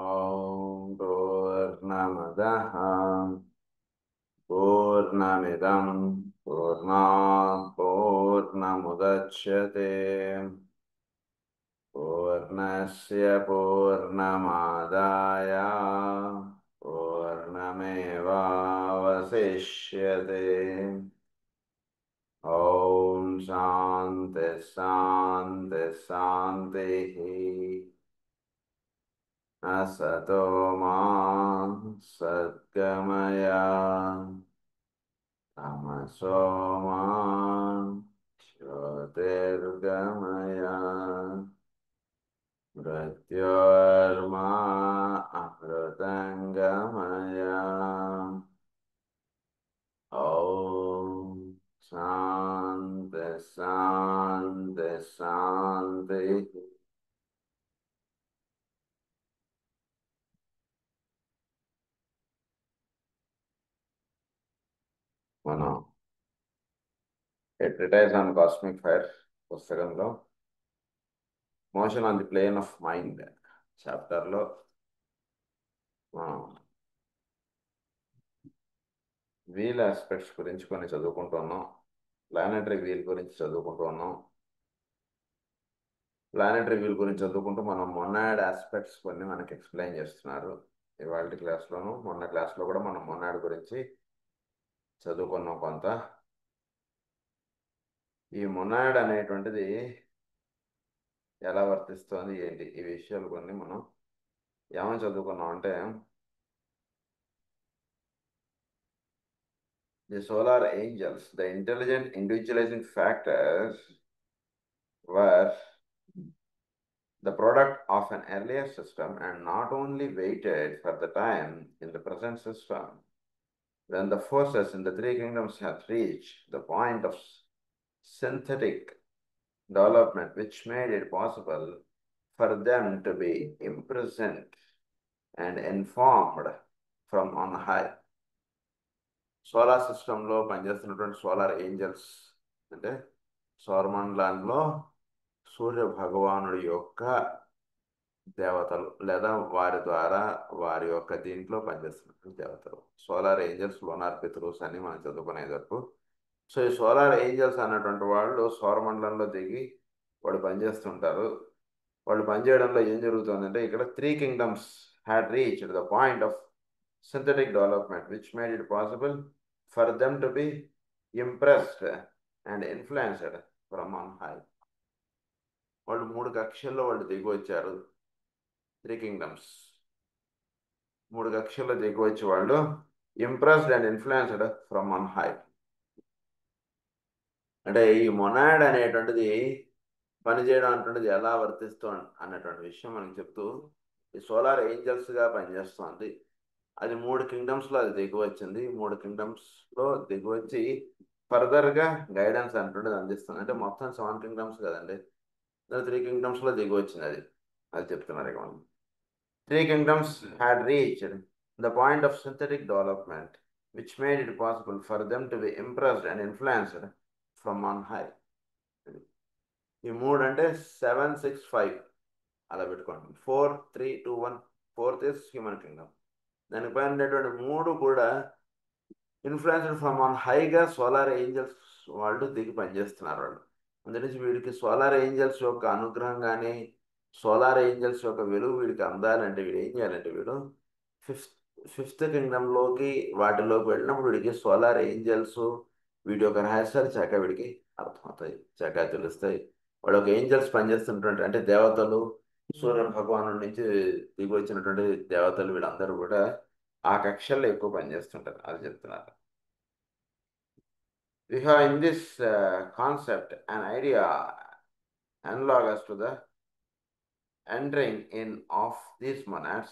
ॐ पूर्णमदः पूर्णमिदं पूर्णात् पूर्णमुदच्यते पूर्णस्य पूर्णमादाय पूर्णमेवावशिष्यते। ॐ शान्ति शान्ति शान्तिः। असतो मा सद्गमय तमसो मा ज्योतिर्गमय मृत्योर्मा अमृतङ्गमय। ॐ शान्ति शान्ति शान्तिः। మనం A Treatise on Cosmic Fire పుస్తకంలో motion on the plane of mind చాప్టర్లో వీల్ ఆస్పెక్ట్స్ గురించి కొన్ని చదువుకుంటున్నాం. ప్లానెటరీ వీల్ గురించి చదువుకుంటున్నాం. ప్లానెటరీ వీల్ గురించి చదువుకుంటూ మనం మొనాడ్ ఆస్పెక్ట్స్ కొన్ని మనకి ఎక్స్ప్లెయిన్ చేస్తున్నారు. ఇవాళ క్లాస్లోను మొన్న క్లాస్లో కూడా మనం మొనాడ్ గురించి చదువుకున్నాం కొంత. ఈ మొనాడ్ అనేటువంటిది ఎలా వర్తిస్తుంది ఏంటి ఈ విషయాలు కొన్ని మనం ఏమని చదువుకున్నాం అంటే, the solar angels, the intelligent individualizing factors, were the product of an earlier system and not only waited for the time in the present system when the forces in the three kingdoms had reached the point of synthetic development which made it possible for them to be imprisoned and informed from on high. Solar సిస్టంలో పనిచేస్తున్నటువంటి solar angels అంటే సౌరమండలంలో సూర్య భగవానుడి యొక్క దేవతలు లేదా వారి ద్వారా వారి యొక్క దీంట్లో పనిచేస్తున్నటువంటి దేవతలు సోలార్ ఏంజల్స్, లోనార్ పితృస్ అని మనం చదువుకునేది వరకు. సో ఈ సోలార్ ఏంజల్స్ అన్నటువంటి వాళ్ళు సౌరమండలంలో దిగి వాళ్ళు పనిచేస్తుంటారు. వాళ్ళు పనిచేయడంలో ఏం జరుగుతుందంటే, ఇక్కడ three kingdoms had reached the point of synthetic development which made it possible for them to be impressed and influenced from on high. వాళ్ళు మూడు కక్షల్లో వాళ్ళు దిగి వచ్చారు. త్రీ కింగ్డమ్స్ మూడు కక్షల్లో దిగి వచ్చి వాళ్ళు impressed and influenced from on high. అంటే ఈ మొనాడ్ అనేటువంటిది పనిచేయడం అనేటువంటిది ఎలా వర్తిస్తుంది అన్నటువంటి విషయం మనకి చెప్తూ ఈ సోలార్ ఏంజల్స్గా పనిచేస్తుంది. అది మూడు కింగ్డమ్స్లో అది దిగి వచ్చింది. మూడు కింగ్డమ్స్లో దిగి వచ్చి ఫర్దర్గా గైడెన్స్ అంటుండేది అందిస్తుంది. అంటే మొత్తం 7 కింగ్డమ్స్ కదండి, 3 కింగ్డమ్స్లో దిగి వచ్చింది. అది చెప్తున్నారు ఇక మనం. 3 kingdoms had reached the point of synthetic development which made it possible for them to be impressed and influenced from on high. ఈ మూడు అంటే 7, 6, 5 అలా పెట్టుకోండి. 4, 3, 2, 1. 4th is human Kingdom. దానిపైన ఉండేటువంటి మూడు కూడా ఇన్ఫ్లుయెన్స్డ్ ఫ్రమ్ ఆన్ హైగా సోలార్ ఏంజల్స్ వాళ్ళు దిగి పనిచేస్తున్నారు. వాళ్ళు అందుకని వీడికి సోలార్ ఏంజల్స్ యొక్క అనుగ్రహం కానీ సోలార్ ఏంజల్స్ యొక్క వెలుగు వీడికి అందాలంటే వీడు ఏం చేయాలంటే, వీడు ఫిఫ్త్ కింగ్డమ్లోకి వాటిలోకి వెళ్ళినప్పుడు వీడికి సోలార్ ఏంజల్స్ వీడి యొక్క రహస్యాలు చక్కగా వీడికి అర్థమవుతాయి, చక్కగా తెలుస్తాయి. వాడు ఒక ఏంజల్స్ పనిచేస్తున్నటువంటి అంటే దేవతలు, సూర్య భగవాను నుంచి దిగి వచ్చినటువంటి దేవతలు వీళ్ళందరూ కూడా ఆ కక్షల్లో ఎక్కువ పనిచేస్తుంటారు. అది చెప్తున్నారు. We have in this concept an idea analogous to the entering in of these monads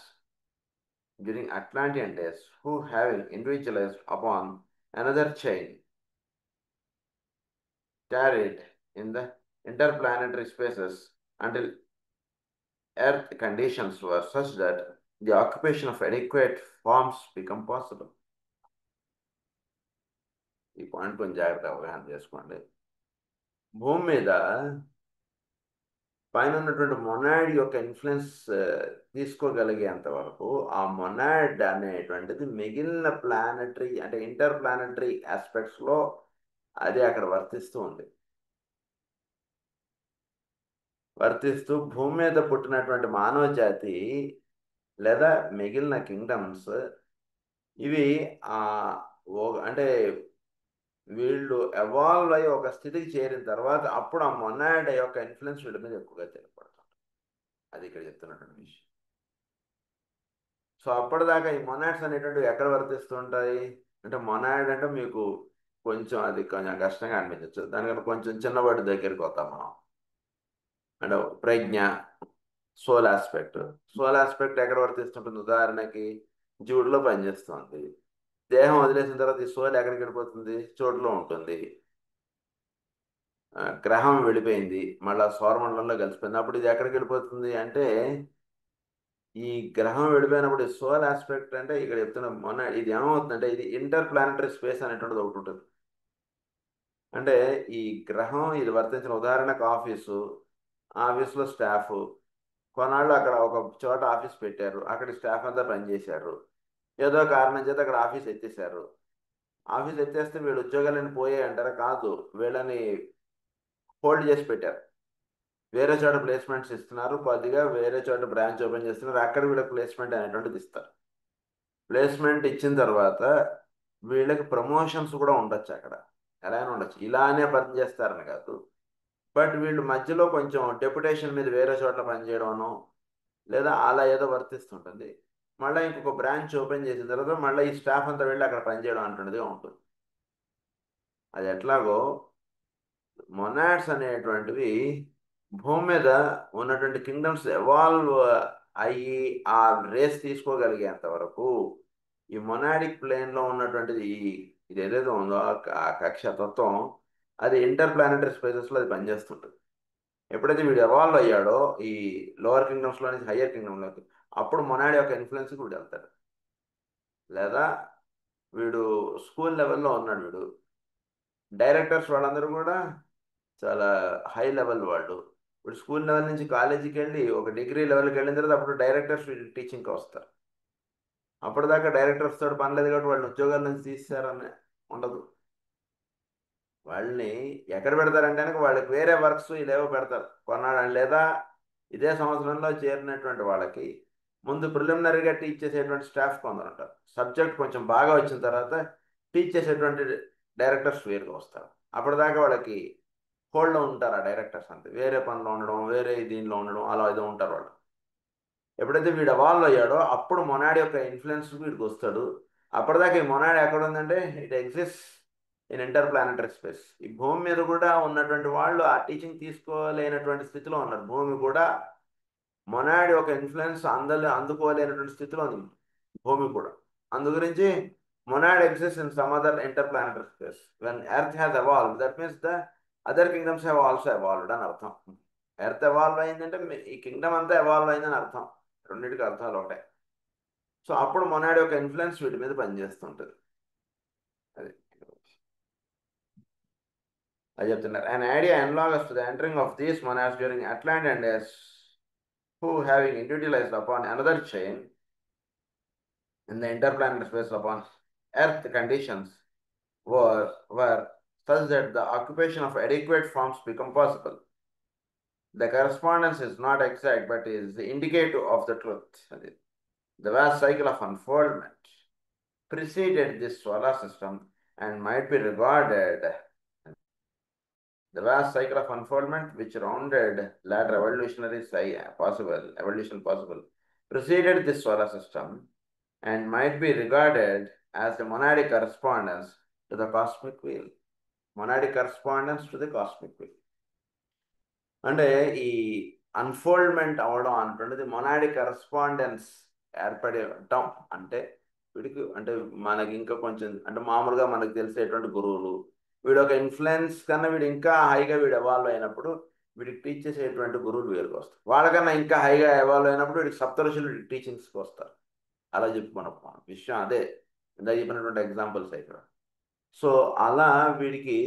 during Atlantean days, who having individualized upon another chain tarried in the interplanetary spaces until Earth conditions were such that the occupation of adequate forms become possible. ఈ point కొంచెం జాగ్రత్త అవగాహన చేసుకోండి. భూమి మీద పైన ఉన్నటువంటి monad యొక్క ఇన్ఫ్లుయెన్స్ తీసుకోగలిగేంత వరకు ఆ మొనాడ్ అనేటువంటిది మిగిలిన ప్లానటరీ అంటే ఇంటర్ ప్లానటరీ ఆస్పెక్ట్స్లో అది అక్కడ వర్తిస్తూ ఉంది. వర్తిస్తూ భూమి మీద పుట్టినటువంటి మానవ జాతి లేదా మిగిలిన కింగ్డమ్స్ ఇవి అంటే వీళ్ళు ఎవాల్వ్ అయ్యి ఒక స్థితికి చేరిన తర్వాత అప్పుడు ఆ మొనాడ్ యొక్క ఇన్ఫ్లుయెన్స్ వీళ్ళ మీద ఎక్కువగా తెలియపడుతుంది. అది ఇక్కడ చెప్తున్నటువంటి విషయం. సో అప్పటిదాకా ఈ మొనాడ్స్ అనేటువంటివి ఎక్కడ వర్తిస్తుంటాయి అంటే మొనాడ్ అంటే మీకు కొంచెం అది కొంచెం కష్టంగా అనిపించవచ్చు. దానికంటే కొంచెం చిన్నవాడి దగ్గరికి వస్తాం మనం. అంటే ప్రజ్ఞ, సోల్ ఆస్పెక్ట్. సోల్ ఆస్పెక్ట్ ఎక్కడ వర్తిస్తుంటుంది? ఉదాహరణకి జీవుడిలో పనిచేస్తుంది. దేహం వదిలేసిన తర్వాత ఈ సోల్ ఎక్కడికి వెళ్ళిపోతుంది? చోటులో ఉంటుంది. గ్రహం వెళ్ళిపోయింది, మళ్ళీ సౌరమండలంలో కలిసిపోయింది. అప్పుడు ఇది ఎక్కడికి వెళ్ళిపోతుంది అంటే ఈ గ్రహం వెళ్ళిపోయినప్పుడు సోల్ ఆస్పెక్ట్ అంటే ఇక్కడ చెప్తున్న మొన్న ఇది ఏమవుతుందంటే ఇది ఇంటర్ ప్లానటరీ స్పేస్ అనేటువంటిది ఒకటి ఉంటుంది. అంటే ఈ గ్రహం ఇది వర్తించిన ఉదాహరణకు ఆఫీసులో స్టాఫ్ కొన్నాళ్ళు అక్కడ ఒక చోట ఆఫీస్ పెట్టారు, అక్కడ స్టాఫ్ అంతా పనిచేశారు. ఏదో కారణం చేత అక్కడ ఆఫీస్ ఎత్తేసారు. ఆఫీస్ ఎత్తేస్తే వీళ్ళు ఉద్యోగాలని పోయాయి అంటారా? కాదు, వీళ్ళని హోల్డ్ చేసి పెట్టారు. వేరే చోట ప్లేస్మెంట్స్ ఇస్తున్నారు, కొద్దిగా వేరే చోట బ్రాంచ్ ఓపెన్ చేస్తున్నారు, అక్కడ వీళ్ళకి ప్లేస్మెంట్ అనేటువంటిది ఇస్తారు. ప్లేస్మెంట్ ఇచ్చిన తర్వాత వీళ్ళకి ప్రమోషన్స్ కూడా ఉండొచ్చు. అక్కడ ఎలా అయినా ఉండొచ్చు, ఇలానే పని చేస్తారని కాదు. బట్ వీళ్ళు మధ్యలో కొంచెం డెప్యుటేషన్ మీద వేరే చోట్ల పనిచేయడమనో లేదా అలా ఏదో వర్తిస్తుంటుంది. మళ్ళీ ఇంకొక బ్రాంచ్ ఓపెన్ చేసిన తర్వాత మళ్ళీ ఈ స్టాఫ్ అంతా వెళ్ళి అక్కడ పనిచేయడం అంటున్నది ఉంటుంది. అది ఎట్లాగో మొనాడ్స్ అనేటువంటివి భూమి మీద ఉన్నటువంటి కింగ్డమ్స్ ఎవాల్వ్ అయ్యి ఆ రేస్ తీసుకోగలిగేంత వరకు ఈ మొనాడిక్ ప్లేన్లో ఉన్నటువంటిది ఇది ఏదైతే ఉందో ఆ కక్ష తత్వం అది ఇంటర్ ప్లానటరీ స్పేసెస్లో అది పనిచేస్తుంటుంది. ఎప్పుడైతే వీడు ఎవాల్వ్ అయ్యాడో ఈ లోవర్ కింగ్డమ్స్లో నుంచి హయ్యర్ కింగ్డమ్లోకి, అప్పుడు మొనాడ్ యొక్క ఇన్ఫ్లుయెన్స్కి వీడు వెళ్తాడు. లేదా వీడు స్కూల్ లెవెల్లో ఉన్నాడు, వీడు డైరెక్టర్స్ వాళ్ళందరూ కూడా చాలా హై లెవెల్ వాళ్ళు. ఇప్పుడు స్కూల్ లెవెల్ నుంచి కాలేజీకి వెళ్ళి ఒక డిగ్రీ లెవెల్కి వెళ్ళిన తర్వాత అప్పుడు డైరెక్టర్స్ టీచింగ్కి వస్తారు. అప్పటిదాకా డైరెక్టర్స్ తోటి పని లేదు కాబట్టి వాళ్ళని ఉద్యోగాల నుంచి తీస్తారని ఉండదు. వాళ్ళని ఎక్కడ పెడతారంటే వాళ్ళకి వేరే వర్క్స్ ఇదేవో పెడతారు కొన్నాళ్ళు. లేదా ఇదే సంవత్సరంలో చేరినటువంటి వాళ్ళకి ముందు ప్రిలిమినరీగా టీచ్ చేసేటువంటి స్టాఫ్ కొందరు ఉంటారు. సబ్జెక్ట్ కొంచెం బాగా వచ్చిన తర్వాత టీచ్ చేసేటువంటి డైరెక్టర్స్ వేరుగా వస్తారు. అప్పటిదాకా వాళ్ళకి హోల్డ్లో ఉంటారు ఆ డైరెక్టర్స్. అంతే, వేరే పనిలో ఉండడం, వేరే దీనిలో ఉండడం, అలా ఏదో ఉంటారు వాళ్ళు. ఎప్పుడైతే వీడు ఎవాల్వ్ అయ్యాడో అప్పుడు మొనాడ్ యొక్క ఇన్ఫ్లుయెన్స్ వీడికి వస్తాడు. అప్పటిదాకా ఈ మొనాడ్ ఎక్కడ ఉందంటే it exist in inter planetary space. ఈ భూమి మీద కూడా ఉన్నటువంటి వాళ్ళు ఆ టీచింగ్ తీసుకోలేనటువంటి స్థితిలో ఉన్నారు. భూమి కూడా మొనాడ్ యొక్క ఇన్ఫ్లుయెన్స్ అందుకోలేనటువంటి స్థితిలో ఉంది భూమి కూడా. అందు గురించి monad exist in some other inter planetary space. When earth has evolve, that means the other kingdoms have also evolved అని అర్థం. ఎర్త్ ఎవాల్వ్ అయిందంటే ఈ కింగ్డమ్ అంతా ఎవాల్వ్ అయిందని అర్థం. రెండింటికి అర్థాలు ఒకటే. సో అప్పుడు మొనాడ్ యొక్క ఇన్ఫ్లుయెన్స్ వీటి మీద పనిచేస్తుంటుంది. అది అది చెప్తున్నారు. An idea analogous to the entering of these monads during Atlantis, who having individualized upon another chain in the interplanetary space upon Earth, conditions were such that the occupation of adequate forms become possible. The correspondence is not exact but is indicative of the truth. The vast cycle of unfoldment preceded this solar system and might be regarded. The vast cycle of unfoldment which rounded later evolution possible preceded this solar system and might be regarded as a monadic correspondence to the cosmic wheel. Monadic correspondence to the cosmic wheel. అంటే ఈ unfoldment అవ్వడం అంటున్నది monadic correspondence ఏర్పడటం. అంటే వీడికి అంటే మనకి ఇంకా కొంచెం అంటే మామూలుగా మనకు తెలిసేటువంటి గురువులు వీడు ఒక ఇన్ఫ్లుయెన్స్ కన్నా వీడు ఇంకా హైగా వీడు ఎవాల్వ్ అయినప్పుడు వీడికి టీచ్ చేసేటువంటి గురువులు వేరుగా వస్తారు. వాళ్ళకన్నా ఇంకా హైగా ఎవాల్వ్ అయినప్పుడు వీడికి సప్తఋషులు వీడికి టీచింగ్స్కి వస్తారు. అలా చెప్పుకున్నాం విషయం అదే ఇందాక చెప్పినటువంటి ఎగ్జాంపుల్స్ ఇక్కడ. సో అలా వీడికి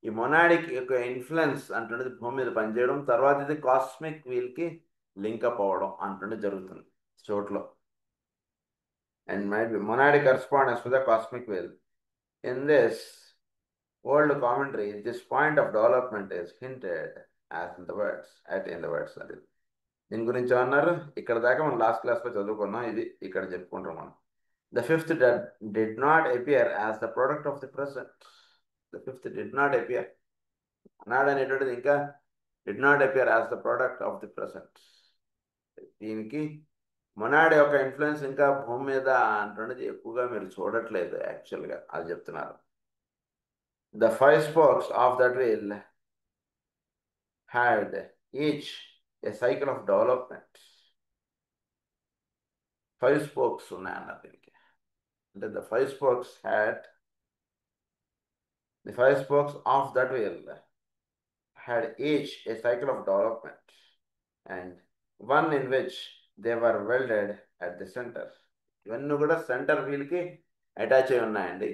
ఈ మొనాడిక్ యొక్క ఇన్ఫ్లుయెన్స్ అంటున్నది భూమి మీద పనిచేయడం, తర్వాత ఇది కాస్మిక్ వీల్కి లింకప్ అవ్వడం అంటున్నది జరుగుతుంది చోట్లో. And might be monadic correspondence to the cosmic wheel. In this old commentary, this point of development is hinted as in the words, in the words. అది దీని గురించి అన్నారు. ఇక్కడ దాకా మనం లాస్ట్ క్లాస్లో చదువుకున్నాం. ఇది ఇక్కడ చెప్పుకుంటాం మనం. The fifth did not appear as the product of the present. The fifth did not appear. అన్నాడు అనేటువంటిది ఇంకా did not appear as the product of the present. దీనికి మొనాడ్ యొక్క ఇన్ఫ్లుయెన్స్ ఇంకా భూమి మీద అంటున్నది ఎక్కువగా మీరు చూడట్లేదు యాక్చువల్గా, అది చెప్తున్నారు. The five spokes of that wheel had each a cycle of development. Five spokes ఉన్నాయన్నారు దీనికి. అంటే the five spokes of that wheel had each a cycle of development, and one in which they were welded at the center. ఇవన్నీ కూడా centre వీల్కి attach అయి ఉన్నాయండి.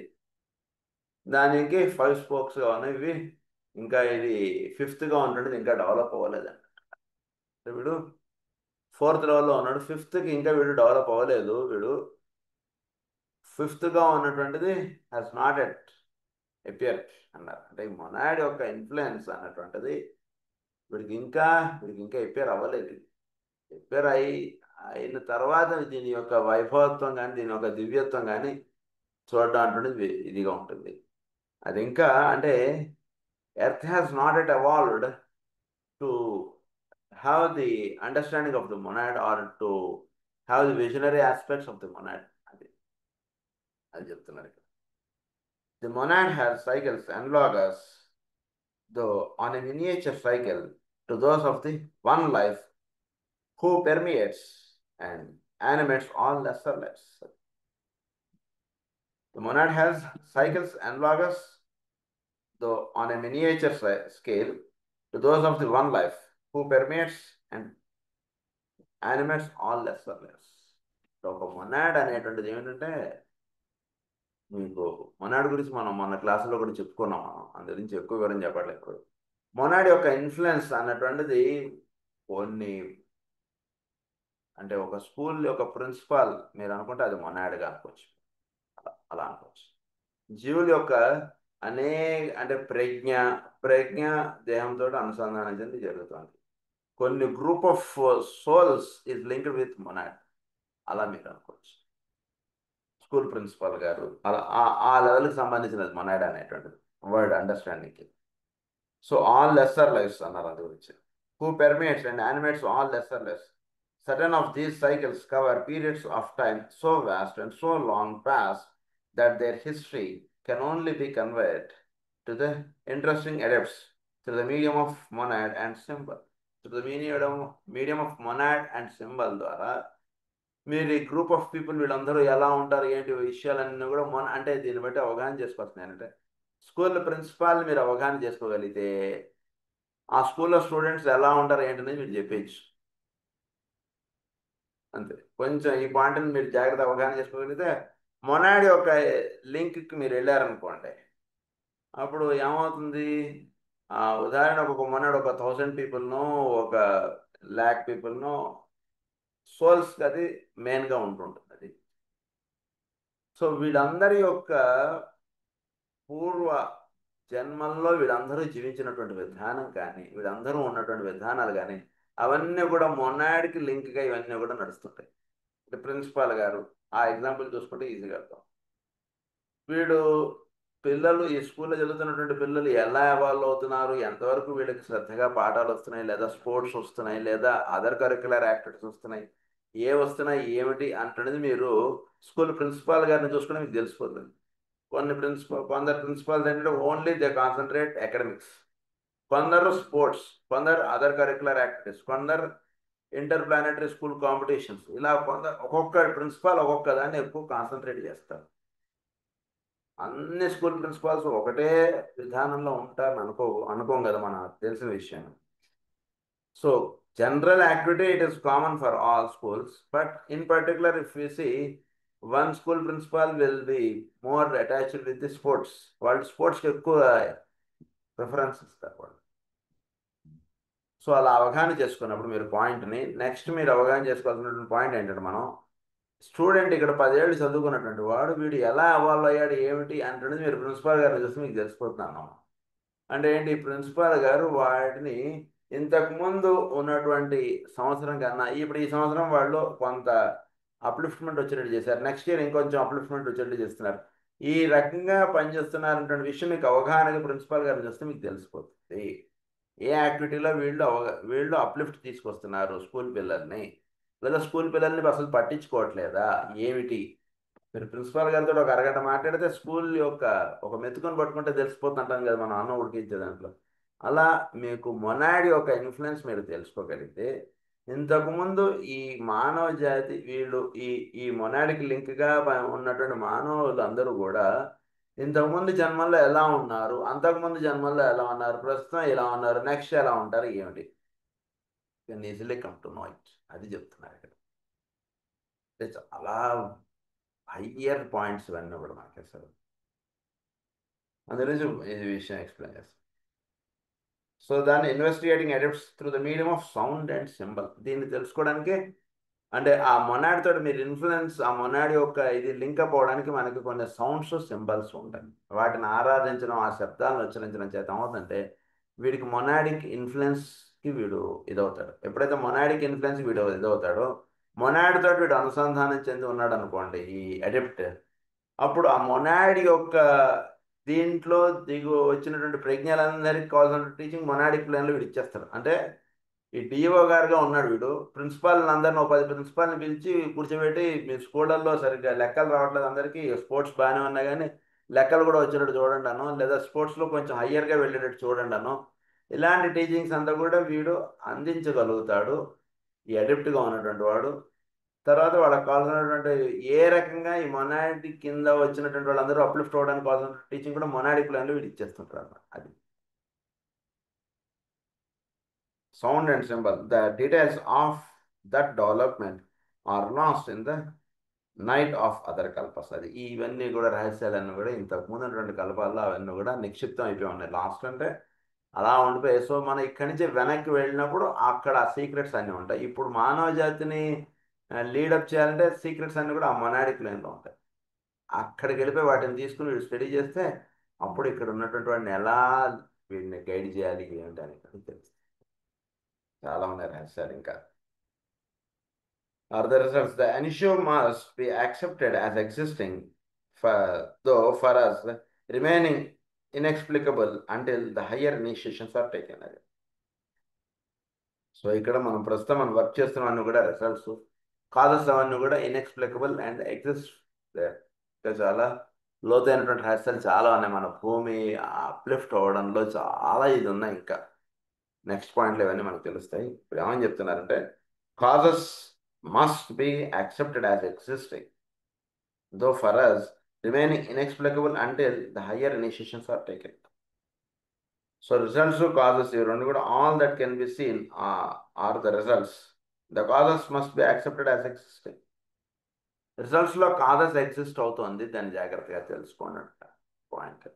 దానికి 5 స్పోక్స్గా ఉన్నాయి. ఇవి ఇంకా ఇది 5th-గా ఉన్నది, ఇంకా డెవలప్ అవ్వలేదండి. వీడు 4th లెవెల్లో ఉన్నాడు, 5th-కి ఇంకా వీడు డెవలప్ అవ్వలేదు. వీడు 5th-గా ఉన్నటువంటిది హ్యాస్ నాట్ ఎట్ అపియర్డ్ అన్నారు. అంటే మొనాడ్ యొక్క ఇన్ఫ్లుయెన్స్ అన్నటువంటిది వీడికి ఇంకా అపియర్ అవ్వలేదు. అపియర్ అయిన తర్వాత దీని యొక్క వైభవత్వం కానీ దీని యొక్క దివ్యత్వం కానీ చూడడం అంటున్నది ఇదిగా ఉంటుంది. అది ఇంకా అంటే earth has not yet evolved to have the understanding of the monad or to have the visionary aspects of the monad. అది చెప్తున్నారు ఇక్కడ. The monad has cycles analogous though on a miniature cycle to those of the one life who permeates and animates all lesser lives. The monad has cycles analogous, though on a miniature scale, to those of the one life, who permeates and animates all lesser lives. ఒక monad అనేటువంటిది ఏమిటంటే, మీకు monad గురించి మనం మన క్లాసులో కూడా చెప్పుకున్నాం. అందు గురించి ఎక్కువ వివరం చెప్పట్లేదు. మొనాడ్ యొక్క ఇన్ఫ్లుయెన్స్ అన్నటువంటిది కొన్ని అంటే ఒక స్కూల్ యొక్క ప్రిన్సిపాల్ మీరు అనుకుంటే అది మొనాడ్గా అనుకోవచ్చు, అలా అనుకోవచ్చు. జీవుల యొక్క అంటే ప్రజ్ఞ దేహంతో అనుసంధానం చెంది జరుగుతుంది. కొన్ని group of souls is linked with monad, అలా మీరు అనుకోవచ్చు. స్కూల్ ప్రిన్సిపాల్ గారు అలా ఆ లెవెల్కి సంబంధించినది మొనాడ్ అనేటువంటిది వర్డ్ అండర్స్టాండింగ్కి. సో ఆల్ లెస్సర్ లైఫ్స్ అన్నారు అది గురించి. Who permits and animates all lesser lifes. Certain of these cycles cover periods of time so vast and so long past that their history can only be conveyed to the interesting adepts through the medium of monad and symbol. Through the medium of monad and symbol ద్వారా మీరు ఈ group of people వీళ్ళందరూ ఎలా ఉంటారు ఏంటి విషయాలన్నీ కూడా అంటే దీన్ని బట్టి అవగాహన చేసుకోవచ్చు. నేనంటే స్కూల్ ప్రిన్సిపాల్ మీరు అవగాహన చేసుకోగలిగితే ఆ స్కూల్లో స్టూడెంట్స్ ఎలా ఉంటారు ఏంటనేది మీరు చెప్పేయచ్చు. అంతే. కొంచెం ఈ పాయింట్ని మీరు జాగ్రత్త అవగాహన చేసుకోగలిగితే మొనాడ్ యొక్క లింక్కి మీరు వెళ్ళారనుకోండి, అప్పుడు ఏమవుతుంది, ఉదాహరణకు ఒక మొనాడ్ ఒక 1000 పీపుల్ను ఒక 1,00,000 పీపుల్ను సోల్స్కి అది మెయిన్గా ఉంటుంటుంది. అది సో వీళ్ళందరి యొక్క పూర్వ జన్మల్లో వీళ్ళందరూ జీవించినటువంటి విధానం కానీ వీళ్ళందరూ ఉన్నటువంటి విధానాలు కానీ అవన్నీ కూడా మొనాడ్కి లింక్గా ఇవన్నీ కూడా నడుస్తుంటాయి. అంటే ప్రిన్సిపాల్ గారు ఆ ఎగ్జాంపుల్ చూసుకుంటే ఈజీగా అర్థం. వీడు పిల్లలు ఈ స్కూల్లో చదువుతున్నటువంటి పిల్లలు ఎలా ఎవాల్వ్ అవుతున్నారు, ఎంతవరకు వీళ్ళకి శ్రద్ధగా పాఠాలు వస్తున్నాయి, లేదా స్పోర్ట్స్ వస్తున్నాయి, లేదా అదర్ కరిక్యులర్ యాక్టివిటీస్ వస్తున్నాయి, వస్తున్నాయి ఏమిటి అంటున్నది మీరు స్కూల్ ప్రిన్సిపాల్ గారిని చూసుకుంటే మీకు తెలిసిపోతుంది. కొందరు ప్రిన్సిపాల్స్ ఏంటంటే ఓన్లీ దే కాన్సన్ట్రేట్ అకాడమిక్స్, కొందరు స్పోర్ట్స్, కొందరు అదర్ కరిక్యులర్ యాక్టివిటీస్, కొందరు ఇంటర్ ప్లానెటరీ స్కూల్ కాంపిటీషన్స్, ఇలా ఒక్కొక్క ప్రిన్సిపాల్ ఒక్కొక్క దాన్ని ఎక్కువ కాన్సన్ట్రేట్ చేస్తారు. అన్ని స్కూల్ ప్రిన్సిపాల్స్ ఒకటే విధానంలో ఉంటారని అనుకోం కదా, మనకు తెలిసిన విషయం. So general activity, it is common for all schools, but in particular if we see one school principal will be more attached with the sports. వాళ్ళు స్పోర్ట్స్కి ఎక్కువ ప్రిఫరెన్స్ ఇస్తారు వాళ్ళు. సో అలా అవగాహన చేసుకున్నప్పుడు మీరు పాయింట్ని నెక్స్ట్ మీరు అవగాహన చేసుకోవాల్సినటువంటి పాయింట్ ఏంటంటే మనం స్టూడెంట్ ఇక్కడ 10 ఏళ్ళు చదువుకున్నటువంటి వాడు వీడు ఎలా అవాల్వ్ అయ్యాడు ఏమిటి అంటున్నది మీరు ప్రిన్సిపాల్ గారిని చూస్తే మీకు తెలిసిపోతున్నాను. అంటే ఏంటి, ప్రిన్సిపాల్ గారు వాటిని ఇంతకుముందు ఉన్నటువంటి సంవత్సరం కన్నా ఇప్పుడు ఈ సంవత్సరం వాళ్ళు కొంత అప్లిఫ్ట్మెంట్ వచ్చేటట్టు చేశారు, నెక్స్ట్ ఇయర్ ఇంకొంచెం అప్లిఫ్ట్మెంట్ వచ్చేటట్టు చేస్తున్నారు. ఈ రకంగా పనిచేస్తున్నారనేటువంటి విషయం మీకు అవగాహనగా ప్రిన్సిపాల్ గారిని చూస్తే మీకు తెలిసిపోతుంది. ఏ యాక్టివిటీలో వీళ్ళు అప్లిఫ్ట్ తీసుకొస్తున్నారు స్కూల్ పిల్లల్ని, లేదా స్కూల్ పిల్లల్ని అసలు పట్టించుకోవట్లేదా ఏమిటి. మీరు ప్రిన్సిపాల్ గారితో ఒక అరగంట మాట్లాడితే స్కూల్ యొక్క ఒక మెతుకుని పట్టుకుంటే తెలిసిపోతుంటాం కదా మనం అన్నం ఉడికించే దాంట్లో. అలా మీకు మొనాడ్ యొక్క ఇన్ఫ్లుయెన్స్ మీరు తెలుసుకోగలిగితే ఇంతకుముందు ఈ మానవ జాతి వీళ్ళు ఈ మొనాడికి లింక్గా ఉన్నటువంటి మానవులు అందరూ కూడా ఇంతకుముందు జన్మల్లో ఎలా ఉన్నారు, అంతకుముందు జన్మల్లో ఎలా ఉన్నారు, ప్రస్తుతం ఎలా ఉన్నారు, నెక్స్ట్ ఎలా ఉంటారు ఏమిటి, can easily come to know it. అది చెప్తున్నారు ఇక్కడ. అంటే చాలా హయ్యర్ పాయింట్స్ ఇవన్నీ కూడా మనకి అసలు అందులో ఇది విషయం ఎక్స్ప్లెయిన్ చేస్తాం. సో దాన్ని investigating adepts through the medium of sound and symbol. దీన్ని తెలుసుకోవడానికి అంటే ఆ మొనాడ్ తోటి మీరు ఇన్ఫ్లుయెన్స్ ఆ మొనాడ్ యొక్క ఇది లింకప్ అవ్వడానికి మనకి కొన్ని సౌండ్స్ సింబల్స్ ఉంటాయి. వాటిని ఆరాధించడం, ఆ శబ్దాలను ఉచ్చరించడం చేత అవుతుందంటే వీడికి మొనాడిక్ ఇన్ఫ్లుయెన్స్కి వీడు ఇదవుతాడు. ఎప్పుడైతే మొనాడిక్ ఇన్ఫ్లుయెన్స్ వీడు ఇదవుతాడో మొనాడ్ తోటి వీడు అనుసంధానం చెంది ఉన్నాడు అనుకోండి ఈ అడెప్ట్, అప్పుడు ఆ మొనాడ్ యొక్క దీంట్లో వచ్చినటువంటి ప్రజ్ఞలందరికీ కావాల్సిన టీచింగ్ మొనాడిక్ ప్లాన్లో వీడు ఇచ్చేస్తాడు. అంటే ఈ డిఓ గారుగా ఉన్నాడు వీడు, ప్రిన్సిపాల్ని అందరిని 10 ప్రిన్సిపాల్ని పిలిచి కూర్చోబెట్టి మీ స్కూళ్ళల్లో సరిగ్గా లెక్కలు రావట్లేదు, అందరికీ స్పోర్ట్స్ బాగానే ఉన్నా కానీ లెక్కలు కూడా వచ్చేటట్టు చూడండి అను, లేదా స్పోర్ట్స్లో కొంచెం హయ్యర్గా వెళ్ళేటట్టు చూడండి అను. ఇలాంటి టీచింగ్స్ అంతా కూడా వీడు అందించగలుగుతాడు ఈ అడిప్ట్గా ఉన్నటువంటి వాడు. తర్వాత వాళ్ళకి కావాల్సినటువంటి ఏ రకంగా ఈ మొనాడిక్ కింద వచ్చినటువంటి వాళ్ళందరూ అప్లిఫ్ట్ అవ్వడానికి కావాల్సిన టీచింగ్ కూడా మొనాడిక్ ప్లాన్లో వీడు ఇచ్చేస్తుంటారు అన్నమాట. అది sound and symbol. The details of that development are lost in the night of other కల్పస్. అది ఇవన్నీ కూడా రహస్యాలన్నీ కూడా ఇంతకు ముందు కల్పాల్లో అవన్నీ కూడా నిక్షిప్తం అయిపోయి ఉన్నాయి. లాస్ట్ అంటే అలా ఉండిపోయాయి. సో మనం ఇక్కడి నుంచి వెనక్కి వెళ్ళినప్పుడు అక్కడ ఆ సీక్రెట్స్ అన్నీ ఉంటాయి. ఇప్పుడు మానవ జాతిని లీడప్ చేయాలంటే సీక్రెట్స్ అన్నీ కూడా ఆ మొనాడిక్ లైన్లో ఉంటాయి. అక్కడికి వెళ్ళిపోయి వాటిని తీసుకుని వీడు స్టడీ చేస్తే అప్పుడు ఇక్కడ ఉన్నటువంటి వాడిని ఎలా వీడిని గైడ్ చేయాలి ఏంటి అని తెలుస్తుంది. చాలా ఉన్నాయి రహస్యాలు ఇంకా. Are the results the issue must be accepted as existing though for us remaining inexplicable until the higher initiations are taken. So ఇక్కడ మనం ప్రస్తుతం మనం వర్క్ చేస్తున్నవన్నీ కూడా రిజల్ట్స్ కాజెస్ అవన్నీ కూడా ఇన్ఎక్స్ప్లికబుల్ అండ్ ఎగ్జిస్ట్. చాలా లోతైనటువంటి రహస్యాలు చాలా ఉన్నాయి. మన భూమి అప్లిఫ్ట్ అవ్వడంలో చాలా ఇది ఉన్నాయి. ఇంకా నెక్స్ట్ పాయింట్లు ఇవన్నీ మనకు తెలుస్తాయి. ఇప్పుడు ఏమని చెప్తున్నారంటే causes must be accepted as existing, though for us remaining inexplicable until the higher initiations are taken. So results to causes ఈ రెండు కూడా all that can be seen are the results. The causes must be accepted as existing. రిజల్ట్స్లో causes exist అవుతుంది, దాన్ని జాగ్రత్తగా తెలుసుకోండి point.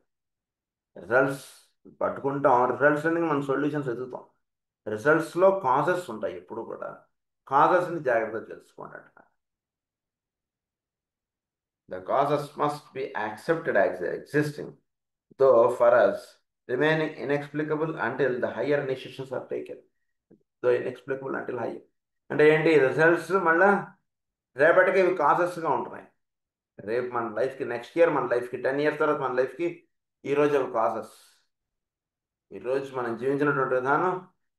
Results పట్టుకుంటాం, results అనేది మనం సొల్యూషన్స్ వెతుకుతాం. రిజల్ట్స్లో కాజెస్ ఉంటాయి ఎప్పుడు కూడా, కాజెస్ని జాగ్రత్తగా తెలుసుకోండి. The causes must be accepted as existing, though for us remaining inexplicable until the higher initiations are taken. Though inexplicable until higher. అంటే ఏంటి, రిజల్ట్స్ మళ్ళా రేపటికి ఇవి కాజెస్గా ఉంటున్నాయి. రేపు మన లైఫ్కి, నెక్స్ట్ ఇయర్ మన లైఫ్కి, 10 years తర్వాత మన లైఫ్కి ఈరోజు అవి కాజెస్. ఈరోజు మనం జీవించినటువంటి విధానం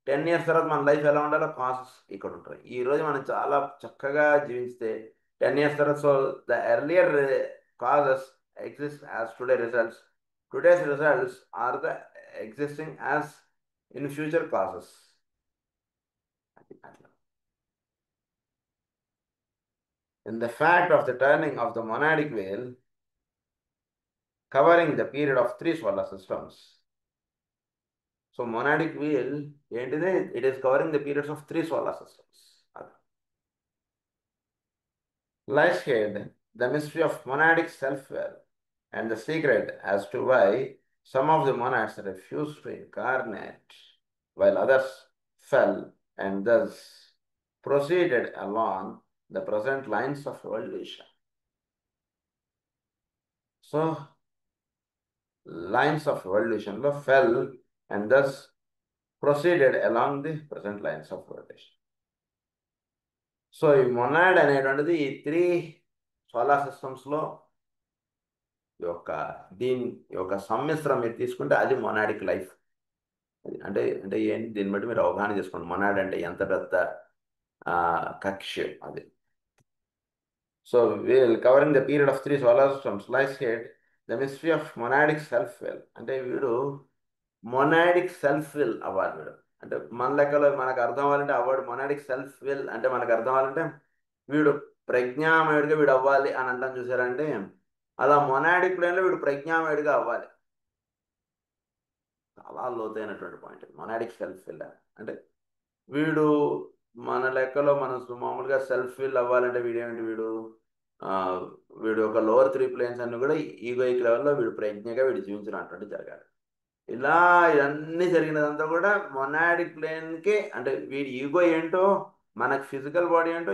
10 years తర్వాత మన లైఫ్ ఎలా ఉండాలో కాజెస్ ఇక్కడ ఉంటాయి. ఈరోజు మనం చాలా చక్కగా జీవిస్తే 10 years తర్వాత, so the earlier causes exist as today results. Today's results are the existing as in future causes. In the fact of the turning of the monadic wheel covering the period of 3 solar systems. So monadic wheel ఏంటిది, it is covering the periods of 3 solar systems. Lies hid the mystery of monadic self-will and the secret as to why some of the monads refused to incarnate, while others fell and thus proceeded along the present lines of evolution. So, lines of evolution lo fell and thus proceeded along the present lines of evolution. So ఈ monad అనేటువంటిది ఈ 3 solar సిస్టమ్స్లో దీని యొక్క సమ్మిశ్రం మీరు తీసుకుంటే అది monadic life. అంటే అంటే ఏంటి, దీన్ని బట్టి మీరు అవగాహన చేసుకోండి మొనాడ్ అంటే ఎంత పెద్ద కక్ష అది. So wheel covering the period of 3 solar systems lies hid the mystery of monadic self will. అంటే వీడు మొనాడిక్ సెల్ఫ్ విల్ అవ్వాలి వీడు. అంటే మన లెక్కలో మనకు అర్థం అవ్వాలంటే అవ్వడు. మొనాడిక్ సెల్ఫ్ విల్ అంటే మనకు అర్థం అవ్వాలంటే వీడు ప్రజ్ఞామయుడిగా వీడు అవ్వాలి అని అంటాం చూసారంటే, అలా మొనాడిక్ ప్లేన్లో వీడు ప్రజ్ఞామయుడిగా అవ్వాలి. చాలా లోతైనటువంటి పాయింట్ మొనాడిక్ సెల్ఫ్ విల్ అంటే. వీడు మన లెక్కలో మనం మామూలుగా సెల్ఫ్ విల్ అవ్వాలంటే వీడేమిటి, వీడు ఒక లోవర్ 3 ప్లేన్స్ అన్ని కూడా ఈగోయిక్ లెవెల్లో వీడు ప్రజ్ఞగా వీడు జీవించినటువంటి జరగాలి. ఇలా ఇవన్నీ జరిగినదంతా కూడా మొనాడిక్ ప్లేన్కి, అంటే వీడి ఈగో ఏంటో మనకు ఫిజికల్ బాడీ ఏంటో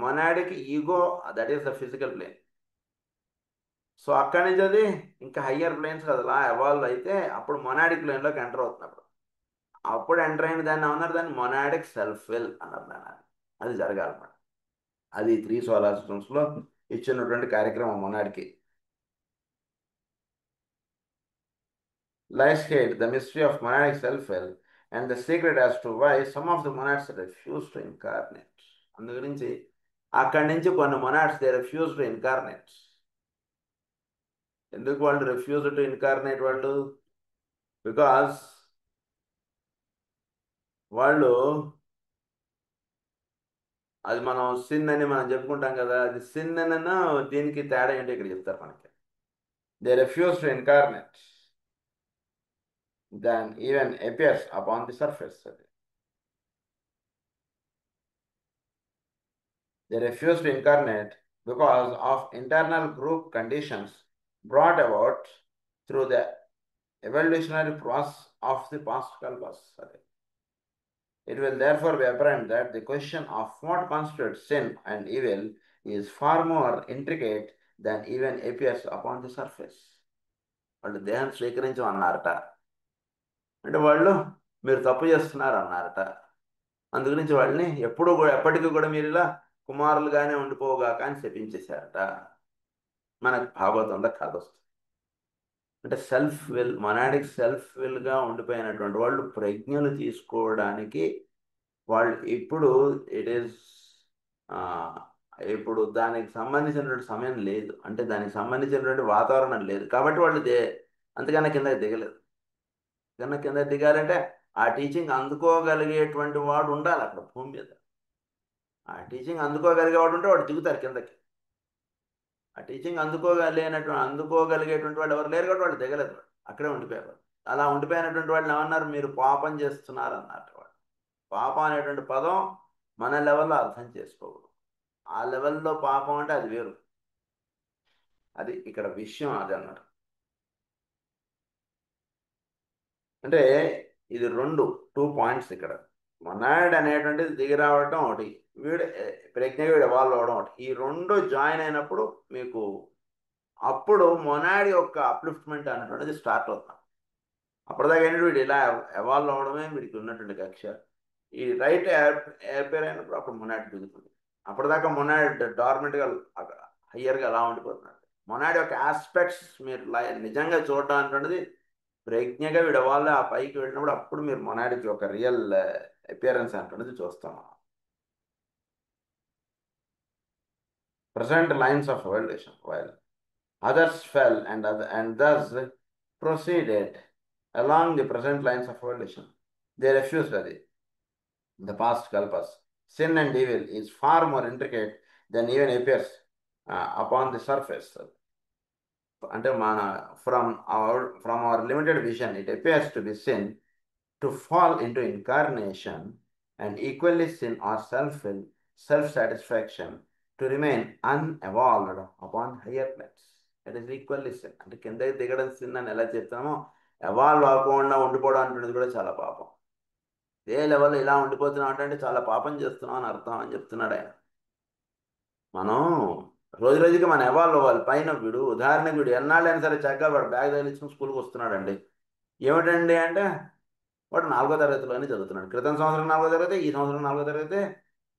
monadic ego that is the physical plane. So అక్కడి నుంచి అది ఇంకా హయ్యర్ ప్లేన్స్ కదా అలా ఎవాల్వ్ అయితే అప్పుడు మొనాడిక్ ప్లేన్లోకి ఎంటర్ అవుతున్నప్పుడు అప్పుడు ఎంటర్ అయిన దాన్ని అన్నారు, దాన్ని మొనాడిక్ సెల్ఫ్ విల్ అన్నారు. దాన్ని అది జరగాలన్నమాట. అది 3 సోలార్ సిస్టమ్స్లో ఇచ్చినటువంటి కార్యక్రమం మొనాడికి. lies hid the mystery of monadic self-will and the secret as to why some of the monads refuse to incarnate. అందు గురించి అక్కడి నుంచి కొన్ని monads they refuse to incarnate. ఎందుకు వాళ్ళు రిఫ్యూజ్ టు ఇన్కార్నేట్ వాళ్ళు? బికాస్ వాళ్ళు అది మనం సిన్ అని మనం చెప్పుకుంటాం కదా, అది సిన్ అని దీనికి తేడా ఏంటో ఇక్కడ చెప్తారు మనకి. They refuse to incarnate than even appears upon the surface. They refuse to incarnate because of internal group conditions brought about through the evolutionary process of the past kalpas. It will therefore be apparent that the question of what constitutes sin and evil is far more intricate than even appears upon the surface. వాళ్ళు దేహాన్ని స్వీకరించమన్నారట, అంటే వాళ్ళు మీరు తప్పు చేస్తున్నారు అన్నారట. అందుగురించి వాళ్ళని ఎప్పటికీ కూడా మీరు ఇలా కుమారులుగానే ఉండిపోగాక అని చెప్పించేశారట. మనకు భాగవతంలో కథ వస్తుంది. అంటే సెల్ఫ్ విల్, మొనాడిక్ సెల్ఫ్ విల్గా ఉండిపోయినటువంటి వాళ్ళు ప్రజ్ఞలు తీసుకోవడానికి వాళ్ళు ఇప్పుడు ఇప్పుడు దానికి సంబంధించినటువంటి సమయం లేదు, అంటే దానికి సంబంధించినటువంటి వాతావరణం లేదు కాబట్టి వాళ్ళు అంతకన్నా కిందకి దిగలేదు. కింద దిగాలంటే ఆ టీచింగ్ అందుకోగలిగేటువంటి వాడు ఉండాలి అక్కడ భూమి మీద. ఆ టీచింగ్ అందుకోగలిగేవాడు ఉంటే వాడు దిగుతారు కిందకి. ఆ టీచింగ్ అందుకోగలిగేటువంటి వాళ్ళు ఎవరు లేరు కాబట్టి వాళ్ళు దిగలేదు, అక్కడే ఉండిపోయారు. అలా ఉండిపోయినటువంటి వాళ్ళు ఏమన్నారు, మీరు పాపం చేస్తున్నారు అన్నట్టు. వాళ్ళు పాపం అనేటువంటి పదం మన లెవెల్లో అర్థం చేసుకోకూడదు. ఆ లెవెల్లో పాపం అంటే అది వేరు. అది ఇక్కడ విషయం అది అన్నారు. అంటే ఇది 2 పాయింట్స్ ఇక్కడ. మొనాడ్ అనేటువంటిది దిగి రావడం ఒకటి, ప్రజ్ఞగా వీడు ఎవాల్వ్ అవ్వడం ఒకటి. ఈ 2 జాయిన్ అయినప్పుడు మీకు అప్పుడు మొనాడ్ యొక్క అప్లిఫ్ట్మెంట్ అనేటువంటిది స్టార్ట్ అవుతాం. అప్పటిదాకా ఏంటంటే వీడు ఇలా ఎవాల్వ్ అవ్వడమే వీడికి ఉన్నటువంటి కక్ష. ఈ రైట్ ఏర్పేర్ అయినప్పుడు అప్పుడు మొనాడ్ దిగుతుంది. అప్పటిదాకా మొనాడ్ డార్మెంట్గా హయ్యర్గా అలా ఉండిపోతున్నాడు. మొనాడ్ యొక్క ఆస్పెక్ట్స్ మీరు నిజంగా చూడడం అనేటువంటిది ప్రజ్ఞగా వీడు వాళ్ళ ఆ పైకి వెళ్ళినప్పుడు అప్పుడు మీరు మొనాడిక్ యొక్క రియల్ అపియరెన్స్ అంటున్నది చూస్తాం. Present lines of evolution, while others fell and thus proceeded along the present lines of evolution. They refused the past kalpas. Sin and evil is far more intricate than even appears upon the surface. అంటే from our limited vision it appears to be sin to fall into incarnation, and equally sin or self-will, self-satisfaction to remain unevolved upon higher planes. It is equally sin. అంటే కిందకి దిగడం sin అని ఎలా చెప్తామో evolve అవ్వకుండా ఉండిపోవడం అనేది కూడా చాలా పాపం. ఏ లెవెల్లో ఇలా ఉండిపోతున్నాం అంటే చాలా పాపం చేస్తున్నాం అని అర్థం అని చెప్తున్నాడు ఆయన. మనం రోజు రోజుకి మనం ఎవాల్వ్ అవ్వాలి. పైన వీడు ఉదాహరణకు వీడు ఎన్నాళ్ళైనా సరే చక్కగా వాడు బ్యాగ్ తగిలించుకుని స్కూల్కి వస్తున్నాడండి. ఏమిటండి అంటే వాడు 4వ తరగతిలోనే చదువుతున్నాడు. క్రితం సంవత్సరం 4వ తరగతి, ఈ సంవత్సరం 4వ తరగతి,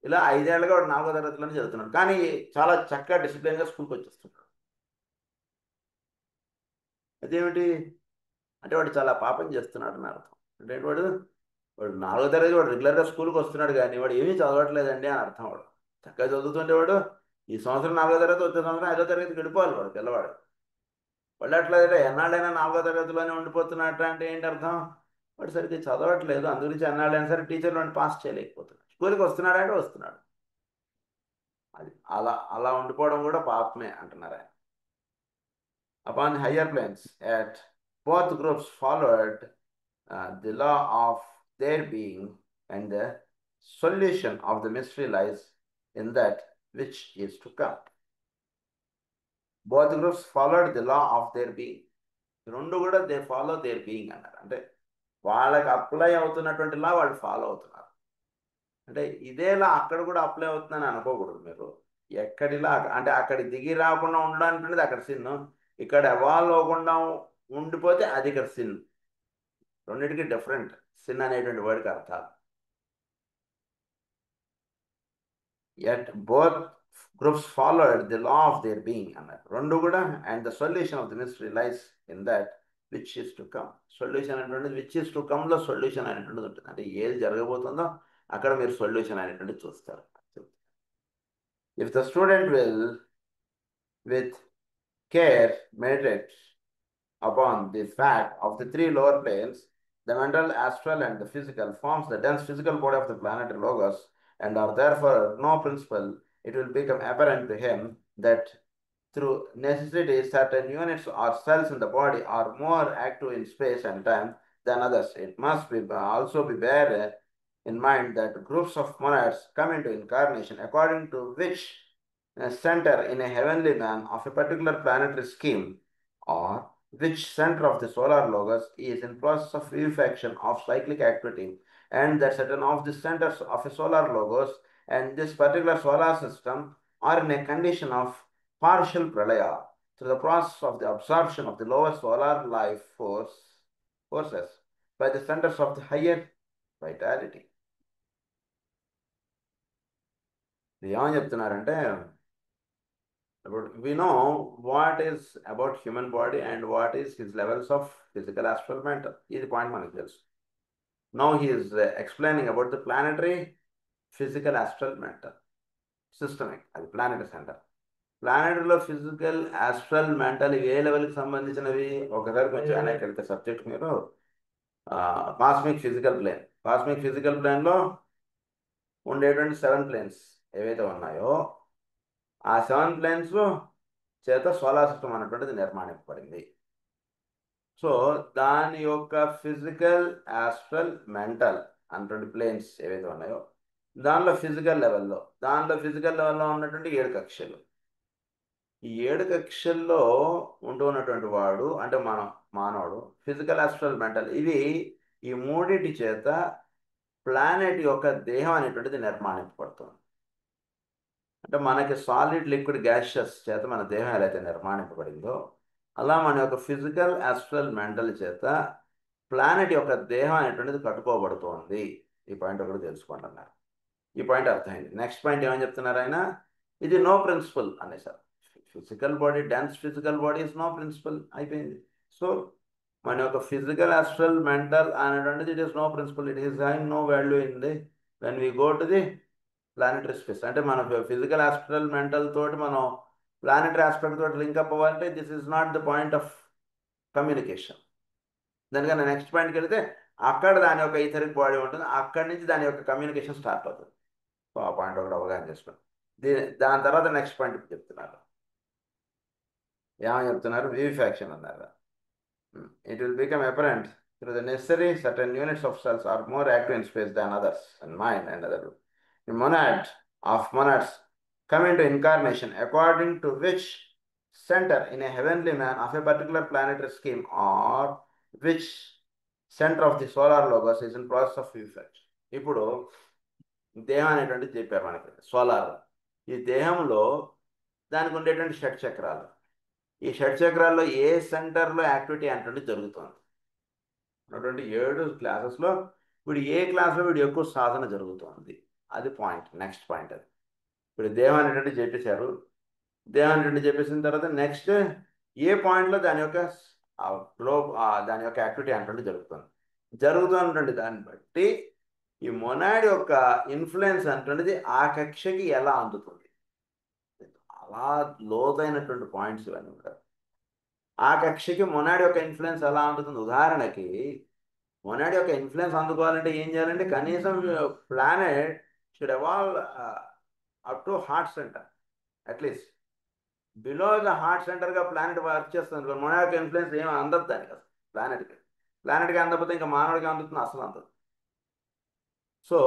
ఇలా 5 ఏళ్ళుగా వాడు 4వ తరగతిలోనే చదువుతున్నాడు. కానీ చాలా చక్కగా డిసిప్లిన్గా స్కూల్కి వచ్చేస్తున్నాడు. అదేమిటి అంటే వాడు చాలా పాపం చేస్తున్నాడు అని అర్థం. అంటే వాడు వాడు 4వ తరగతి వాడు రెగ్యులర్గా స్కూల్కి వస్తున్నాడు కానీ వాడు ఏమీ చదవట్లేదండి అని అర్థం. వాడు చక్కగా చదువుతుంటే వాడు ఈ సంవత్సరం 4వ తరగతి, వచ్చే సంవత్సరం 5వ తరగతికి వెళ్ళిపోవాలి వాడు పిల్లవాడు. వాళ్ళు అట్లా ఎన్నాళ్ళైనా 4వ తరగతిలోనే ఉండిపోతున్నట్టు అంటే ఏంటి అర్థం? వాడు సరిగ్గా చదవట్లేదు, అందుగురించి ఎన్నాళ్ళైనా సరే టీచర్లు వాడిని పాస్ చేయలేకపోతున్నాడు. స్కూల్కి వస్తున్నాడంటే వస్తున్నాడు. అది అలా అలా ఉండిపోవడం కూడా పాపమే అంటున్నారు ఆయన. Upon higher planes, at both groups followed the law of their being, and the solution of the mystery lies in that which is to come. Both groups followed the law of their being. రెండు కూడా they follow there being అన్నారు. అంటే వాళ్ళకి apply అవుతున్నటువంటి లా వాళ్ళు follow అవుతున్నారు. అంటే ఇదేలా అక్కడ కూడా అప్లై అవుతుందని అనుకోకూడదు మీరు. ఎక్కడిలా అంటే అక్కడి దిగి రాకుండా ఉండడానికి అక్కడ సిన్, ఇక్కడ ఎవాల్వ్ అవ్వకుండా ఉండిపోతే అది ఇక్కడ సిన్. రెండింటికి డిఫరెంట్ సిన్ అనేటువంటి వర్డ్కి అర్థాలు. Yet both groups followed the law of their being అన్నారు రెండు కూడా. And the solution of the mystery lies in that which is to come. Solution అనేటువంటిది విచ్ ఇస్ టు కమ్లో సొల్యూషన్ అనేటువంటిది ఉంటుంది. అంటే ఏది జరగబోతుందో అక్కడ మీరు సొల్యూషన్ అనేటువంటిది చూస్తారు. If the student will with care meditate upon the fact of the three lower planes, the mental, astral, and the physical forms the dense physical body of the planet Logos, and are therefore no principle, it will become apparent to him that through necessity certain units or cells in the body are more active in space and time than others. It must be also be bear in mind that groups of monads come into incarnation according to which center in a heavenly man of a particular planetary scheme, or which center of the solar logos is in process of vivifaction of cyclic activity, and that certain of the centers of a solar logos and this particular solar system are in a condition of partial pralaya through the process of the absorption of the lower solar life forces by the centers of the higher vitality. ఇది ఏమని చెప్తున్నారంటే, we know what is about human body and what is his levels of physical, astral, mental. This point మనకు తెలుసు. Now he is explaining about the planetary, physical, astral, mental systemic. అది planetary center. ప్లానెటరీలో physical, astral, mental ఇవి ఏ లెవెల్కి సంబంధించినవి? ఒకసారి కొంచెం వెనక్కి వెళ్తే సబ్జెక్ట్ మీరు cosmic physical plane. Cosmic physical ప్లేన్లో ఉండేటువంటి 7 ప్లేన్స్ ఏవైతే ఉన్నాయో ఆ 7 ప్లేన్స్ చేత సోలార్ సిస్టమ్ అనేటువంటిది నిర్మాణింపబడింది. సో దాని యొక్క ఫిజికల్, ఆస్ట్రల్, మెంటల్ అనేటువంటి ప్లేన్స్ ఏవైతే ఉన్నాయో దానిలో ఫిజికల్ లెవెల్లో ఉన్నటువంటి 7 కక్షలు. ఈ 7 కక్షల్లో ఉంటున్నటువంటి వాడు అంటే మానవుడు ఫిజికల్, ఆస్ట్రల్, మెంటల్ ఇవి ఈ మూడిటి చేత ప్లానెట్ యొక్క దేహం అనేటువంటిది నిర్మాణింపబడుతుంది. అంటే మనకి సాలిడ్, లిక్విడ్, గ్యాషియస్ చేత మన దేహం ఎలా అయితే నిర్మాణింపబడిందో అలా మన యొక్క ఫిజికల్, ఆస్ట్రల్, మెంటల్ చేత ప్లానెట్ యొక్క దేహం అనేటువంటిది కట్టుకోబడుతోంది. ఈ పాయింట్ ఒకటి తెలుసుకుంటున్నారు. ఈ పాయింట్ అర్థమైంది. నెక్స్ట్ పాయింట్ ఏమని చెప్తున్నారు ఆయన? ఇది నో ప్రిన్సిపల్ అనేసారు. Physical body, dense physical body is no principle అయిపోయింది. సో మన యొక్క ఫిజికల్, ఆస్ట్రల్, మెంటల్ అనేటువంటిది it is no principle. It is having no value in the when we go to the planetary space. అంటే మన physical, astral, mental తోటి మనం planetary aspect తోటి link up అవ్వాలంటే this is not the point of communication. దానికన్నా next పాయింట్కి వెళితే అక్కడ దాని యొక్క ఈథరిక్ బాడీ ఉంటుంది, అక్కడి నుంచి దాని యొక్క కమ్యూనికేషన్ స్టార్ట్ అవుతుంది. సో ఆ పాయింట్ ఒకటి అవగాహన చేసుకోండి. దాని తర్వాత నెక్స్ట్ పాయింట్ చెప్తున్నారు. ఏమని చెప్తున్నారు? వివిఫాక్షన్ అన్నారు. It will become apparent through the necessary certain units of cells are more active in space than others, and mind and other. The monad of monads come into incarnation according to which center in a heavenly man of a particular planetary scheme, or which centre of the solar Logos is in process of effect. ఇప్పుడు దేహం అనేటువంటిది చెప్పారు మనకి solar. ఈ దేహంలో దానికి ఉండేటువంటి shut చక్రాలు. ఈ షట్ చక్రాల్లో ఏ సెంటర్లో యాక్టివిటీ అంటే జరుగుతుంది ఉన్నటువంటి 7 క్లాసెస్లో వీడు ఏ క్లాస్లో వీడు ఎక్కువ సాధన జరుగుతుంది, అది పాయింట్. నెక్స్ట్ పాయింట్ అది. ఇప్పుడు దేహం అనేటువంటి చెప్పేశారు. దేహం అనేటువంటి చెప్పేసిన తర్వాత నెక్స్ట్ ఏ పాయింట్లో దాని యొక్క ఫ్లో, దాని యొక్క యాక్టివిటీ అంటే జరుగుతున్నటువంటి దాన్ని బట్టి ఈ మొనాడ్ యొక్క ఇన్ఫ్లుయెన్స్ అంటున్నది ఆ కక్షకి ఎలా అందుతుంది. అలా లోతైనటువంటి పాయింట్స్ ఇవన్నీ ఉంటారు. ఆ కక్షకి మొనాడ్ యొక్క ఇన్ఫ్లుయెన్స్ ఎలా అందుతుంది. ఉదాహరణకి మొనాడ్ యొక్క ఇన్ఫ్లుయెన్స్ అందుకోవాలంటే ఏం చేయాలంటే కనీసం planet should evolve up to heart center, at least below the హార్ట్ సెంటర్గా ప్లానెట్ వర్క్ చేస్తుంది. మొనాడ్ యొక్క ఇన్ఫ్లుయెన్స్ ఏమి అందదు దానికి అసలు. ప్లానెట్కి అందకపోతే ఇంకా మానవుడికి అందుతుంది అసలు అందదు. సో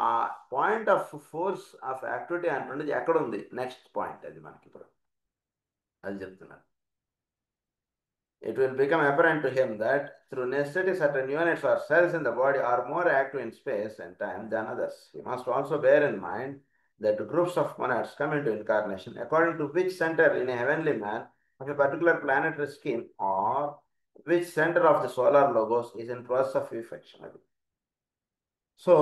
ఆ point of force of activity అంటున్నది ఎక్కడ ఉంది, నెక్స్ట్ పాయింట్ అది మనకి ఇప్పుడు అది చెప్తున్నారు. It will become apparent to him that through necessity certain units or cells in the body are more active in space and time than others. He must also bear in mind that groups of monads come into incarnation according to which center in a heavenly man of a particular planetary scheme or which center of the solar logos is in process of effection. So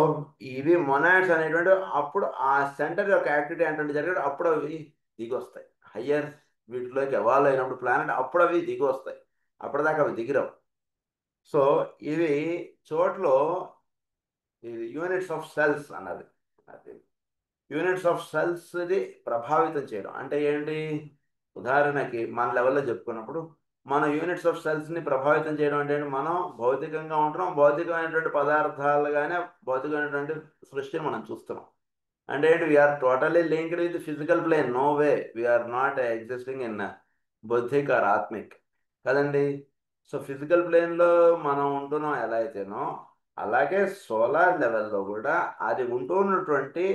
ఇవి monads అనేటువంటి అప్పుడు ఆ centre యొక్క activity అంటే జరిగేది అప్పుడు అవి దిగి వస్తాయి. హయ్యర్ వీటిలోకి ఎవాల్వ్ అయినప్పుడు ప్లానెట్ అప్పుడు అవి దిగి వస్తాయి, అప్పటిదాకా అవి దిగిరవు. సో ఇవి చోట్లో ఇది యూనిట్స్ ఆఫ్ సెల్స్ అన్నది. అది యూనిట్స్ ఆఫ్ సెల్స్ది ప్రభావితం చేయడం అంటే ఏంటి. ఉదాహరణకి మన లెవెల్లో చెప్పుకున్నప్పుడు మన యూనిట్స్ ఆఫ్ సెల్స్ని ప్రభావితం చేయడం అంటే మనం భౌతికంగా ఉంటున్నాం, భౌతికమైనటువంటి పదార్థాలుగానే భౌతికమైనటువంటి సృష్టిని మనం చూస్తున్నాం. అంటే ఏంటి, we are totally linked with physical plane. No way we are not existing in బౌద్ధిక్ ఆర్ ఆత్మిక్ కదండి. సో ఫిజికల్ ప్లేన్లో మనం ఉంటున్నాం ఎలా అయితేనో, అలాగే సోలార్ లెవెల్లో కూడా అది ఉంటున్నటువంటి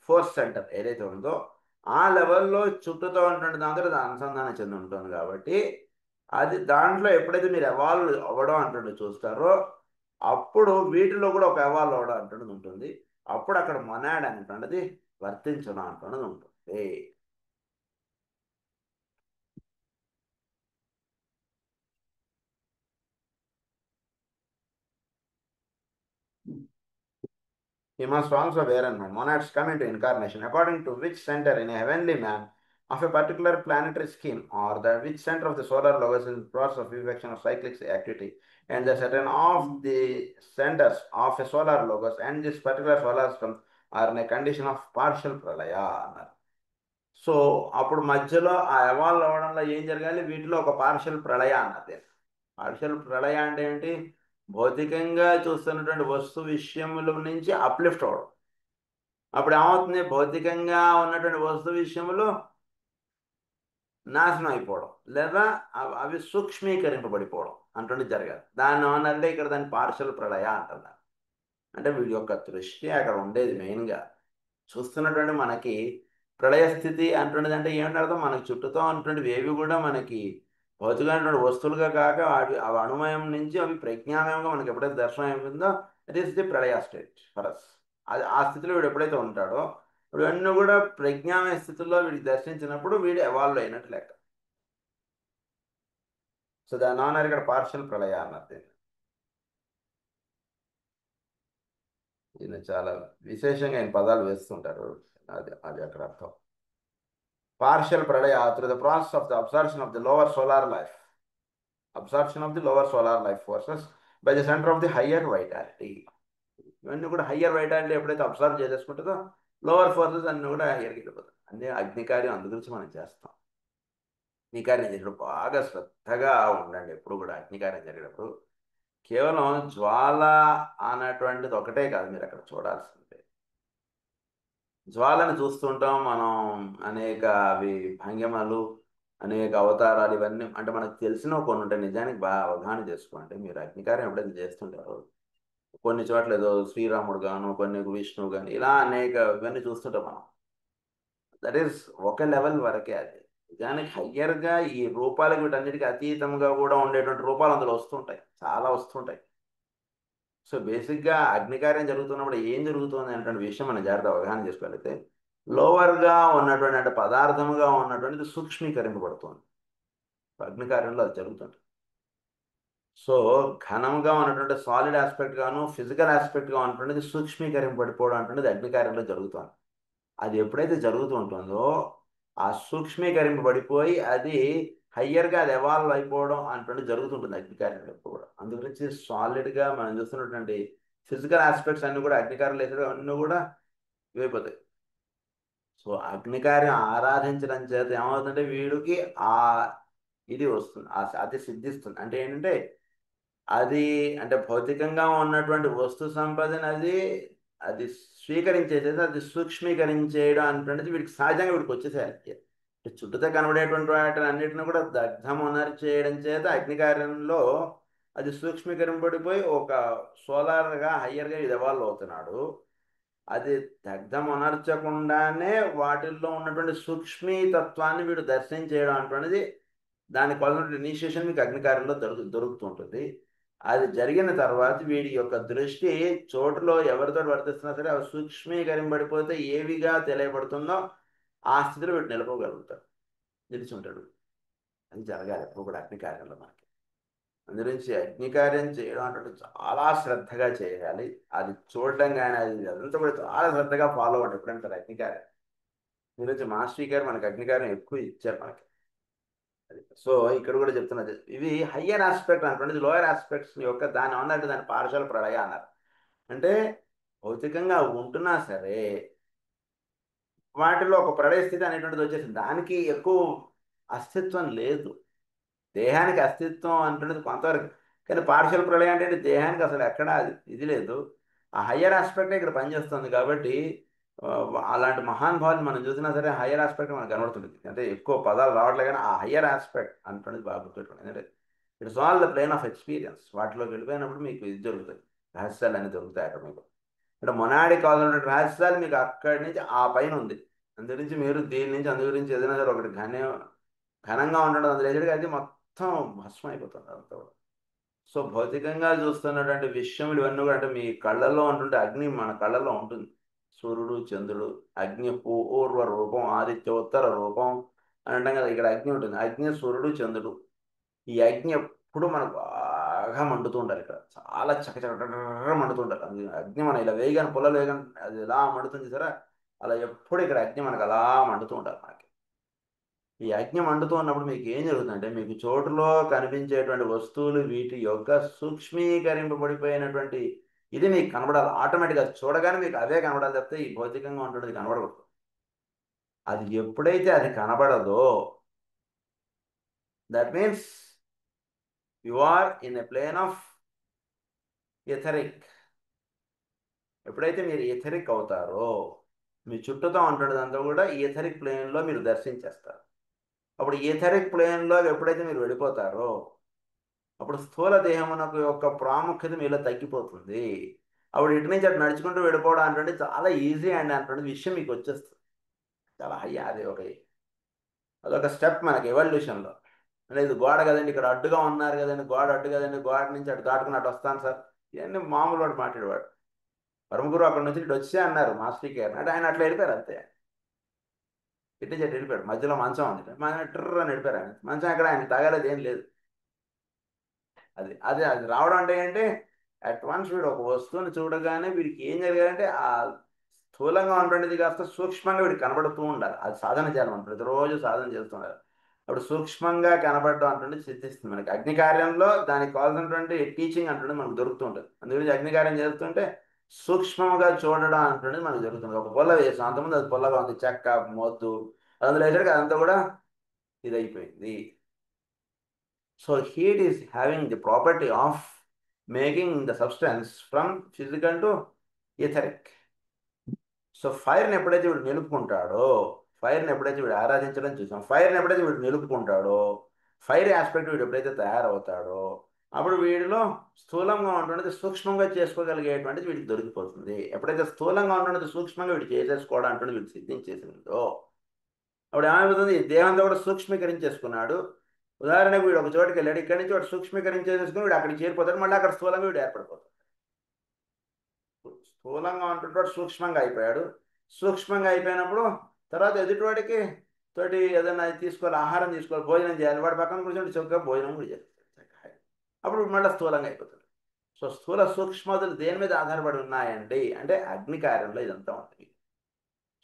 ఫోర్స్ సెంటర్ ఏదైతే ఉందో ఆ లెవెల్లో చుట్టూతో ఉన్నటువంటి దాంతో అది అనుసంధానం చెంది ఉంటుంది. కాబట్టి అది దాంట్లో ఎప్పుడైతే మీరు ఎవాల్వ్ అవ్వడం అంటుండే చూస్తారో అప్పుడు వీటిలో కూడా ఒక ఎవాల్వ్ అవ్వడం అంటున్నది ఉంటుంది. అప్పుడు అక్కడ మొనాడ్ అనేటువంటిది వర్తించడం అంటున్నది ఉంటుంది. He must also bear in mind monads come into incarnation according to which center in a heavenly man of a particular planetary scheme or the which center of the solar logos in the process of vivisection of cyclic activity, and the certain of the centers of a solar logos and this particular solar system are in a condition of partial pralaya అన్నారు. So అప్పుడు మధ్యలో ఆ evolve అవ్వడంలో ఏం జరగాలి, వీటిలో ఒక partial ప్రళయ అన్నది. Partial ప్రళయ అంటే ఏంటి, భౌతికంగా చూస్తున్నటువంటి వస్తు విషయముల నుంచి అప్లిఫ్ట్ అవ్వడం. అప్పుడు ఏమవుతుంది, భౌతికంగా ఉన్నటువంటి వస్తు విషయములు నాశనం అయిపోవడం లేదా అవి సూక్ష్మీకరింపబడిపోవడం అంటుండే జరగాలి. దాన్ని ఏమన్నారంటే ఇక్కడ దాన్ని పార్షల్ ప్రళయ అంటున్నారు. అంటే వీడి యొక్క దృష్టి అక్కడ ఉండేది మెయిన్గా చూస్తున్నటువంటి మనకి ప్రళయ స్థితి అంటున్నది అంటే ఏమిటి అర్థం, మనకి చుట్టూతో ఉన్నటువంటివి ఏవి కూడా మనకి భౌతికమైనటువంటి వస్తువులుగా కాక అవి అణుమయం నుంచి అవి ప్రజ్ఞామయంగా మనకి ఎప్పుడైతే దర్శనం అయిపోయిందో it is the Pralaya state for us. అది ఆ స్థితిలో వీడు ఎప్పుడైతే ఉంటాడో ఇప్పుడు అన్నీ కూడా ప్రజ్ఞామయ స్థితిలో వీడికి దర్శించినప్పుడు వీడు ఎవాల్వ్ అయినట్టు లెక్క. సో దాని అన్నారు ఇక్కడ పార్షల్ ప్రళయ అన్నది. ఈయన చాలా విశేషంగా ఆయన పదాలు వేస్తుంటారు, అది అది అక్కడ అర్థం. Partial pradaya through the process of the absorption of the lower solar life, absorption of the lower solar life forces by the center of the higher vitality. ఇవన్నీ కూడా హయ్యర్ వైటాలిటీ ఎప్పుడైతే అబ్జర్వ్ చేసేసుకుంటుందో లోవర్ ఫోర్సెస్ అన్నీ కూడా హయ్యర్కి వెళ్ళిపోతాయి. అంటే అగ్నికార్యం అందు గురించి మనం చేస్తాం. అగ్నికార్యం జరిగినప్పుడు బాగా శ్రద్ధగా ఉండండి. ఎప్పుడు కూడా అగ్నికార్యం జరిగినప్పుడు కేవలం జ్వాల అన్నటువంటిది ఒకటే కాదు మీరు అక్కడ చూడాల్సిందే. జ్వాలను చూస్తుంటాం మనం, అనేక అవి భంగిమలు, అనేక అవతారాలు, ఇవన్నీ అంటే మనకు తెలిసిన కొన్ని ఉంటాయి. నిజానికి బాగా అవగాహన చేసుకోండి. మీరు అగ్నికార్యం ఎప్పుడైతే చేస్తుంటారో కొన్ని చోట్ల ఏదో శ్రీరాముడు గాను, కొన్ని విష్ణువు కానీ ఇలా అనేక ఇవన్నీ చూస్తుంటాం మనం. దట్ ఈస్ ఒక లెవెల్ వరకే అది. నిజానికి హయ్యర్గా ఈ రూపాలకు వీటన్నిటికీ అతీతంగా కూడా ఉండేటువంటి రూపాలు అందులో వస్తుంటాయి, చాలా వస్తుంటాయి. సో బేసిక్గా అగ్నికార్యం జరుగుతున్నప్పుడు ఏం జరుగుతుంది అనేటువంటి విషయం మనం జాగ్రత్త అవగాహన చేసుకోగలిగితే, లోవర్గా ఉన్నటువంటి అంటే పదార్థముగా ఉన్నటువంటిది సూక్ష్మీకరింపబడుతుంది. అగ్నికార్యంలో అది జరుగుతుంది. సో ఘనంగా ఉన్నటువంటి సాలిడ్ ఆస్పెక్ట్ గాను ఫిజికల్ ఆస్పెక్ట్గా ఉన్నటువంటిది సూక్ష్మీకరింపబడిపోవడం అనేటువంటిది అగ్నికార్యంలో జరుగుతుంది. అది ఎప్పుడైతే జరుగుతూ ఉంటుందో ఆ సూక్ష్మీకరింపబడిపోయి అది హయ్యర్గా అది ఎవాల్వ్ అయిపోవడం అనేటువంటి జరుగుతుంటుంది అగ్నికార్యంలో కూడా. అందుగురించి సాలిడ్గా మనం చూస్తున్నటువంటి ఫిజికల్ ఆస్పెక్ట్స్ అన్నీ కూడా అగ్నికార్యం వేసే అన్నీ కూడా ఇవైపోతాయి. సో అగ్నికార్యం ఆరాధించడం చేత ఏమవుతుందంటే వీడికి ఆ ఇది వస్తుంది, అది సిద్ధిస్తుంది. అంటే ఏంటంటే అది అంటే భౌతికంగా ఉన్నటువంటి వస్తు సంపదని అది స్వీకరించేది, అది సూక్ష్మీకరించేయడం అనేటువంటిది వీడికి సహజంగా వీడికి వచ్చేసేయాలి. చుట్టూతో కనబడేటువంటి వాటిని అన్నిటిని కూడా దగ్ధమునరి చేయడం చేత అగ్నికార్యంలో అది సూక్ష్మీకరింపబడిపోయి ఒక సోలార్గా హయ్యర్గా ఇది ఎవాల్వ్ అవుతున్నాడు. అది దగ్ధమునర్చకుండానే వాటిల్లో ఉన్నటువంటి సూక్ష్మీతత్వాన్ని వీడు దర్శనం చేయడం అనేటువంటిది దాని కొలనటువంటి ఇనిషియేషన్ మీకు అగ్నికార్యంలో దొరుకుతుంటుంది. అది జరిగిన తర్వాత వీడి యొక్క దృష్టి చోటులో ఎవరితో వర్తిస్తున్నా సరే అవి సూక్ష్మీకరింపబడిపోతే ఏవిగా తెలియబడుతుందో ఆ స్థితిలో వీడు నిలపగలుగుతాడు, నిలిచి ఉంటాడు. అది జరగాలి ఎప్పుడు కూడా అగ్నికార్యంలో మనకి. అందుగురించి అగ్నికార్యం చేయడం అంటే చాలా శ్రద్ధగా చేయాలి. అది చూడడం కానీ అది అదంతా కూడా చాలా శ్రద్ధగా ఫాలో అవ్వండి ఎప్పుడంటారు అగ్నికార్యం. గురించి మాస్టర్ గారు మనకి అగ్నికార్యం ఎక్కువ ఇచ్చారు మనకి. సో ఇక్కడ కూడా చెప్తున్నది ఇవి హయ్యర్ ఆస్పెక్ట్ అనుకోండి, లోయర్ ఆస్పెక్ట్స్ యొక్క దాని అన్నట్టు దాని పార్షల్ ప్రళయ అన్నారు. అంటే భౌతికంగా ఉంటున్నా సరే వాటిలో ఒక ప్రళయ స్థితి అనేటువంటిది వచ్చేసింది. దానికి ఎక్కువ అస్తిత్వం లేదు. దేహానికి అస్తిత్వం అంటున్నది కొంతవరకు, కానీ పార్షల్ ప్రళయం అంటే దేహానికి అసలు ఎక్కడ ఇది లేదు. ఆ హయ్యర్ ఆస్పెక్టే ఇక్కడ పనిచేస్తుంది కాబట్టి ఆ, అలాంటి మహానుభావులు మనం చూసినా సరే హయ్యర్ ఆస్పెక్ట్ మనకు కనబడుతుంది. అంటే ఎక్కువ పదాలు రావట్లే కానీ ఆ హయ్యర్ ఆస్పెక్ట్ అంటున్నది బాగా గుర్తుపెట్టుకోండి. ఎందుకంటే it's all the plane of experience. వాటిలోకి వెళ్ళిపోయినప్పుడు మీకు ఇది జరుగుతాయి, రహస్యాలు అన్నీ దొరుకుతాయి అక్కడ మీకు. అంటే మొనాడి కావాలన్న రహస్యాలు మీకు అక్కడి నుంచి ఆ పైన ఉంది. అందు గురించి మీరు దీని నుంచి అందు గురించి ఏదైనా సరే ఒకటి ఘనంగా ఉండడం అందులో ఎదురుగా అది మొత్తం భస్మం అయిపోతుంది అంతా కూడా. సో భౌతికంగా చూస్తున్నటువంటి విషయములు ఇవన్నీ కూడా అంటే మీ కళ్ళల్లో ఉంటుంటే అగ్ని మన కళ్ళల్లో ఉంటుంది. సూర్యుడు చంద్రుడు, అగ్ని పూర్వ రూపం ఆదిత్యోత్తర రూపం అని అంటాం కదా. ఇక్కడ అగ్ని ఉంటుంది, అగ్ని సూర్యుడు చంద్రుడు. ఈ అగ్ని ఎప్పుడు మనకు బాగా మండుతూ ఉంటారు. ఇక్కడ చాలా చకచక మండుతుంటారు. అది అగ్ని మన ఇలా వేయగానే పొలాలు వేయగానే అది ఎలా మండుతుంది సరే అలా ఎప్పుడు ఇక్కడ అగ్ని మనకు అలా మండుతూ ఉంటారు మనకి. ఈ అగ్ని మండుతూ ఉన్నప్పుడు మీకు ఏం జరుగుతుందంటే మీకు చోటులో కనిపించేటువంటి వస్తువులు వీటి యొక్క సూక్ష్మీకరింపబడిపోయినటువంటి ఇది మీకు కనబడాలి. ఆటోమేటిక్గా చూడగానే మీకు అవే కనబడాలి తప్పితే ఈ భౌతికంగా ఉంటుంది కనబడకూడదు. అది ఎప్పుడైతే అది కనబడదో that means you are in a plane of etheric. ఎప్పుడైతే మీరు ఎథరిక్ అవుతారో మీ చుట్టూతో ఉంటున్నదంతా కూడా ఎథరిక్ ప్లేన్లో మీరు దర్శించేస్తారు. అప్పుడు ఎథరిక్ ప్లేన్లో ఎప్పుడైతే మీరు వెళ్ళిపోతారో అప్పుడు స్థూల దేహమునకు యొక్క ప్రాముఖ్యత మీలో తగ్గిపోతుంది. అప్పుడు ఇటు నుంచి అటు నడుచుకుంటూ వెళ్ళిపోవడం అంటే చాలా ఈజీ అండి అటువంటి విషయం మీకు వచ్చేస్తుంది. చాలా హై అదొక స్టెప్ మనకి ఎవల్యూషన్లో. లేదు గోడ కదండి ఇక్కడ అడ్డుగా ఉన్నారు కదండి, గోడ అడ్డు కదండి, గోడ నుంచి అటు దాటుకుని అటు వస్తాను సార్, ఇవన్నీ మామూలు వాడు మాట్లాడేవాడు. పరమగురు అక్కడ నుంచి ఇటు వచ్చే అన్నారు మాస్టర్ గారు అంటే ఆయన అట్లా వెళ్ళిపోయారు అంతే. ఇటు చెట్టు వెళ్ళిపోయాడు, మధ్యలో మంచం ఉంది, మన ట్రర్ అని వెళ్ళిపోయారు. ఆయన మంచం ఎక్కడ ఆయన తగలేదు ఏం లేదు. అది రావడం అంటే ఏంటంటే అట్ వన్స్ వీడు ఒక వస్తువుని చూడగానే వీడికి ఏం జరగాలంటే ఆ స్థూలంగా ఉంటుండేది కాస్త సూక్ష్మంగా వీడికి కనబడుతూ ఉండాలి. అది సాధన చేయాలి, మనం ప్రతిరోజు సాధన చేస్తుండాలి. అప్పుడు సూక్ష్మంగా కనబడడం అంటుండే సిద్ధిస్తుంది మనకి. అగ్ని కార్యంలో దానికి కావాల్సినటువంటి టీచింగ్ అంటుండే మనకు దొరుకుతూ ఉంటుంది. అందుగురించి అగ్ని కార్యం చేస్తుంటే సూక్ష్మంగా చూడడం అంటుండే మనకు జరుగుతుంది. ఒక పొల్ల వేసాం అంతకుముందు అది పొల్లగా ఉంది, చెక్క మొద్దు అందులో వేసరికి అదంతా కూడా ఇదైపోయింది. So heat is having the property of making the substance from physical to etheric. So ఫైర్ని ఎప్పుడైతే వీడు నిలుపుకుంటాడో, ఫైర్ని ఎప్పుడైతే వీడు ఆరాధించడం చూసాం, ఫైర్ని ఎప్పుడైతే వీడు నిలుపుకుంటాడో, ఫైర్ ఆస్పెక్ట్ వీడు ఎప్పుడైతే తయారవుతాడో అప్పుడు వీడిలో స్థూలంగా ఉంటున్నది సూక్ష్మంగా చేసుకోగలిగేటువంటిది వీడికి దొరికిపోతుంది. ఎప్పుడైతే స్థూలంగా ఉంటున్నది సూక్ష్మంగా వీడు చేసేసుకోవడం అంటున్నది వీడు సిద్ధించేసిందో అప్పుడు ఏమైపోతుంది, దేహంతో కూడా సూక్ష్మీకరించేసుకున్నాడు. ఉదాహరణకు వీడు ఒక చోటుకి వెళ్ళాడు, ఇక్కడి నుంచి వాడు సూక్ష్మీకరించేసుకుని వీడు అక్కడికి చేరిపోతాడు, మళ్ళీ అక్కడ స్థూలంగా వీడు ఏర్పడిపోతాడు. స్థూలంగా ఉంటున్నాడు, సూక్ష్మంగా అయిపోయాడు. సూక్ష్మంగా అయిపోయినప్పుడు తర్వాత ఎదుటివాడికి తోటి ఏదైనా తీసుకోవాలి, ఆహారం తీసుకోవాలి, భోజనం చేయాలి, వాడి పక్కన కూర్చొని చక్కగా భోజనం కూడా చేస్తాడు. అప్పుడు మళ్ళీ స్థూలంగా అయిపోతాడు. సో స్థూల సూక్ష్మతలు దేని మీద ఆధారపడి ఉన్నాయండి అంటే అగ్ని కార్యంలో ఇదంతా ఉంటుంది.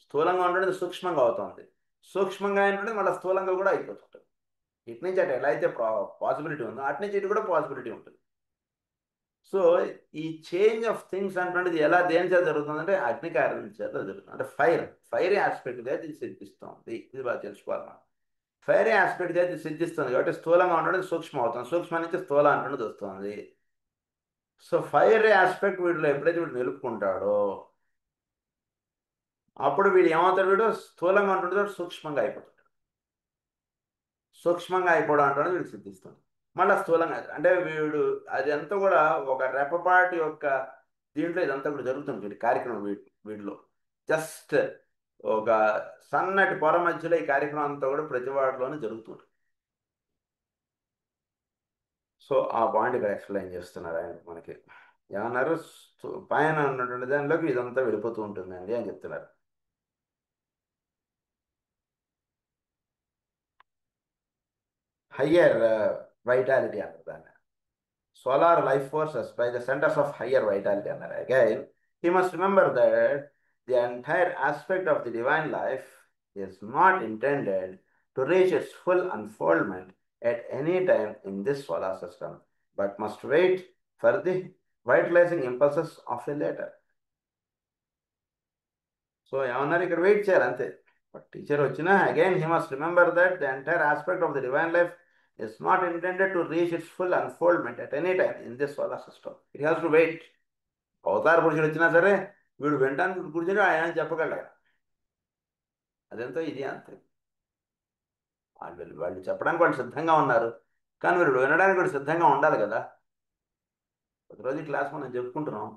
స్థూలంగా ఉండడం సూక్ష్మంగా అవుతుంది, సూక్ష్మంగా అయినప్పుడు మళ్ళీ స్థూలంగా కూడా అయిపోతుంటుంది. ఇటు నుంచి అటు ఎలా అయితే పాసిబిలిటీ ఉందో అటు నుంచి ఇటు కూడా పాసిబిలిటీ ఉంటుంది. సో ఈ చేంజ్ ఆఫ్ థింగ్స్ అంటే ఎలా దేని చేత జరుగుతుందంటే అగ్ని కార్యం చేత జరుగుతుంది. అంటే ఫైర్ ఆస్పెక్ట్ చేత ఇది సిద్ధిస్తుంది. ఇది బాగా తెలుసుకోవాలి మనం. ఫైర్ ఆస్పెక్ట్ చేత ఇది సిద్ధిస్తుంది కాబట్టి స్థూలంగా ఉండడం సూక్ష్మం అవుతుంది, సూక్ష్మం నుంచి స్థూలం అంటున్నది వస్తుంది. సో ఫైర్ ఆస్పెక్ట్ వీడిలో ఎప్పుడైతే వీడు నిలుపుకుంటాడో అప్పుడు వీడు ఏమవుతాడు, వీడు స్థూలంగా ఉంటుంటాడు, సూక్ష్మంగా అయిపోతాడు. సూక్ష్మంగా అయిపోవడం అంటే వీడు సిద్ధిస్తుంది. మళ్ళీ స్థూలంగా అంటే వీడు అది అంతా కూడా ఒక రెప్పపాటు యొక్క దీంట్లో ఇదంతా కూడా జరుగుతుంది వీడి కార్యక్రమం. వీడిలో జస్ట్ ఒక సన్నటి పొర మధ్యలో ఈ కార్యక్రమం అంతా కూడా ప్రతి వాటిలోనే జరుగుతుంది. సో ఆ పాయింట్ ఇక్కడ ఎక్స్ప్లెయిన్ చేస్తున్నారు ఆయన మనకి. ఏమన్నారు, పైన ఉన్నటువంటి దానిలోకి ఇదంతా వెళ్ళిపోతూ ఉంటుందండి అని చెప్తున్నారు. హయ్యర్ వైటాలిటీ అంటారు దాన్ని. Solar life forces by the centers of higher vitality. And again, he must remember that the entire aspect of the divine life is not intended to reach its full unfoldment at any time in this solar system, but must wait for the vitalizing impulses of a later. So, ఏమన్నారు ఇక్కడ wait చేయాలి అంతే. But teacher వచ్చినా again he must remember that the entire aspect of the divine life is not intended to reach its full unfoldment at any time in this solar system. It has to wait. అవతార పురుషుడు వచ్చినా సరే వీడు వినడానికి కూర్చొని ఆయన చెప్పగలరు. అదంతా ఇది అంతే. వాళ్ళు చెప్పడానికి వాళ్ళు సిద్ధంగా ఉన్నారు, కానీ వీడు వినడానికి కూడా సిద్ధంగా ఉండాలి కదా. ప్రతిరోజు క్లాస్ మనం చెప్పుకుంటున్నాం.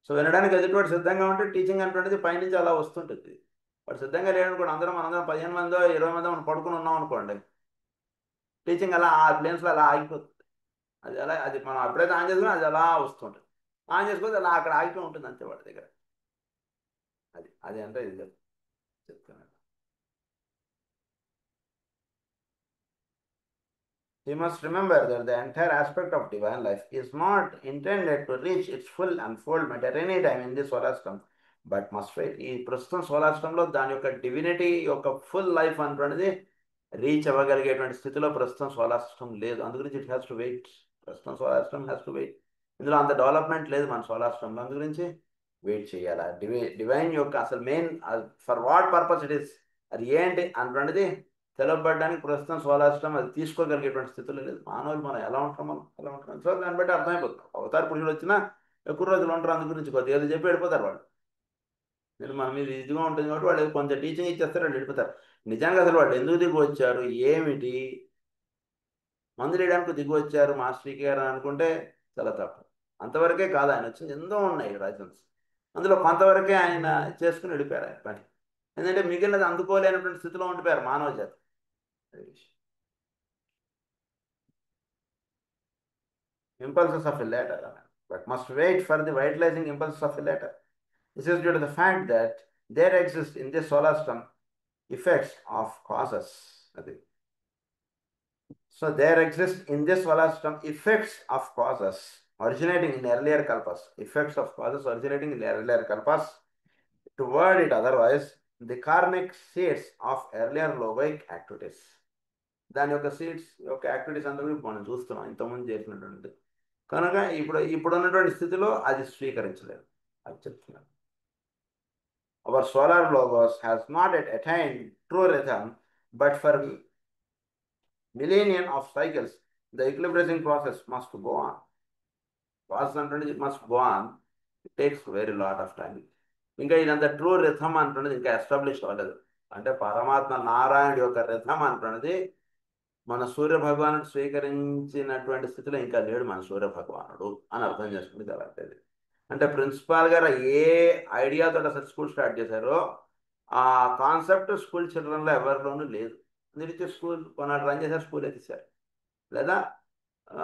సో వినడానికి ఎదుటివాడు సిద్ధంగా ఉంటే టీచింగ్ అనేటువంటిది పైనుంచి అలా వస్తుంటుంది. వాడు సిద్ధంగా లేడనుకోండి, మనందరం 15 మందో 20 మందో మనం పడుకుని ఉన్నాం అనుకోండి, టీచింగ్ అలా ఆ ప్లేన్స్లో అలా ఆగిపోతుంది. అది మనం ఎప్పుడైతే ఆన్ చేసుకుని అది అలా వస్తుంటుంది, ఆన్ చేసుకోవచ్చు అలా అక్కడ ఆగిపోయి ఉంటుంది అంతే వాడి దగ్గర. అది అంటే ఇది చెప్తున్నాను. He must remember that the entire aspect of divine life is not intended to reach its full unfoldment at any time in this solar system, but must wait. ఈ ప్రస్తుతం సోలార్ సిస్టంలో దాని యొక్క డివినిటీ యొక్క ఫుల్ లైఫ్ అంటున్నది reach అవ్వగలిగేటువంటి స్థితిలో ప్రస్తుతం సోలార్ సిస్టమ్ లేదు. అందుగురించి ఇట్ హ్యాస్ టు వెయిట్. ప్రస్తుతం solar system has to wait. ఇందులో అంత డెవలప్మెంట్ లేదు మన సోలార్ సిస్టంలో, అందుగురించి వెయిట్ చేయాలి. డివైన్ యొక్క అసలు main for what purpose it is, అది ఏంటి అన్నటువంటిది తెలవబడడానికి ప్రస్తుతం సోలార్ సిస్టమ్ అది తీసుకోగలిగేటువంటి స్థితిలో లేదు. మానవులు మనం ఎలా ఉంటాం, మనం ఎలా ఉంటాం, సో దాన్ని బట్టి అర్థమైపోతాం. అవతార పురుషులు వచ్చినా ఎక్కువ రోజులు ఉంటారు, అందు గురించి కొద్దిగా ఏదో చెప్పి వెళ్ళిపోతారు వాళ్ళు. నేను మన మీద ఇదిగా ఉంటుంది కాబట్టి వాళ్ళు కొంచెం టీచింగ్ ఇచ్చేస్తారు, వాళ్ళు వెళ్ళిపోతారు. నిజంగా అసలు వాళ్ళు ఎందుకు దిగి వచ్చారు, ఏమిటి, మందులు వేయడానికి దిగి వచ్చారు మాస్టర్కి గారు అనుకుంటే చాలా తప్పు. అంతవరకే కాదు, ఆయన వచ్చింది ఎంతో ఉన్నాయి లైసెన్స్, అందులో కొంతవరకే ఆయన చేసుకుని వెళ్ళిపోయారు ఆయన పని. ఎందుకంటే మిగిలినది అందుకోలేనటువంటి స్థితిలో ఉండిపోయారు మానవ జాతి. Impulses of a later, but must wait for the vitalizing impulses of a later. This is due to the fact that there exist in this solar system effects of causes. So there exist in this solar system effects of causes originating in earlier kalpas. Effects of causes originating in earlier kalpas. To word it otherwise, the karmic seeds of earlier logoic activities. దాని యొక్క seeds యొక్క activities అందరూ మనం చూస్తున్నాం ఇంతకుముందు చేసినటువంటి. కనుక ఇప్పుడు ఉన్నటువంటి స్థితిలో అది స్వీకరించలేదు, అది చెప్తున్నాను. Our solar logos has not yet attained true rhythm, but for millennia of cycles, the equilibrizing process must go on. Process అంటున్నది must go on. It takes very lot of time. ఇంకా ఇదంతా ట్రూ రిథమ్ అంటున్నది ఇంకా establish అవ్వలేదు. అంటే పరమాత్మ నారాయణుడి యొక్క rhythm అంటున్నది మన సూర్య భగవానుడు స్వీకరించినటువంటి స్థితిలో ఇంకా లేడు మన సూర్య భగవానుడు అని అర్థం చేసుకుంటే జరగలేదు. అంటే ప్రిన్సిపాల్ గారు ఏ ఐడియాతో అసలు స్కూల్ స్టార్ట్ చేశారో ఆ కాన్సెప్ట్ స్కూల్ చిల్డ్రన్లో ఎవరిలోనూ లేదు. నిలిచి స్కూల్ కొన్నాళ్ళు రన్ చేశారు, స్కూల్ ఎత్తిసారు. లేదా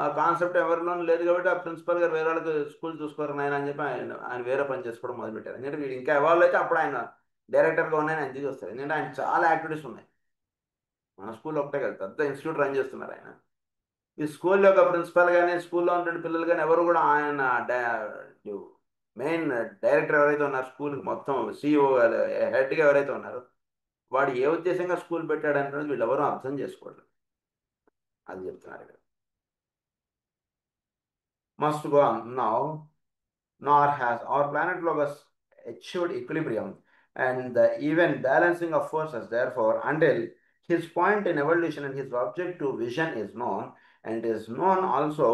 ఆ కాన్సెప్ట్ ఎవరిలోనూ లేదు కాబట్టి ఆ ప్రిన్సిపల్ గారు వేరే వాళ్ళకి స్కూల్ చూసుకోరు నాయన అని చెప్పి ఆయన ఆయన వేరే పని చేసుకోవడం మొదలుపెట్టారు. ఎందుకంటే వీడు ఇంకా ఎవాల్వ్ అయితే అప్పుడు ఆయన డైరెక్టర్గా ఉన్నాయని ఆయన దిగి వస్తారు. ఎందుకంటే ఆయన చాలా యాక్టివిటీస్ ఉన్నాయి. మన స్కూల్ ఒకటే కదా, పెద్ద ఇన్స్టిట్యూట్ రన్ చేస్తున్నారు ఆయన. ఈ స్కూల్ యొక్క ప్రిన్సిపల్ కానీ స్కూల్లో ఉండే పిల్లలు కానీ ఎవరు కూడా ఆయన మెయిన్ డైరెక్టర్ ఎవరైతే ఉన్నారు స్కూల్కి మొత్తం సిఇఓ హెడ్గా ఎవరైతే ఉన్నారో వాడు ఏ ఉద్దేశంగా స్కూల్ పెట్టాడు అనేది వీళ్ళు ఎవరూ అర్థం చేసుకోవట్లేదు. అది చెప్తున్నారు ఇక్కడ. Must go on now nor has our planet Logos achieved equilibrium and the even balancing of forces. Therefore, until his point in evolution and his object to vision is known, and it is known also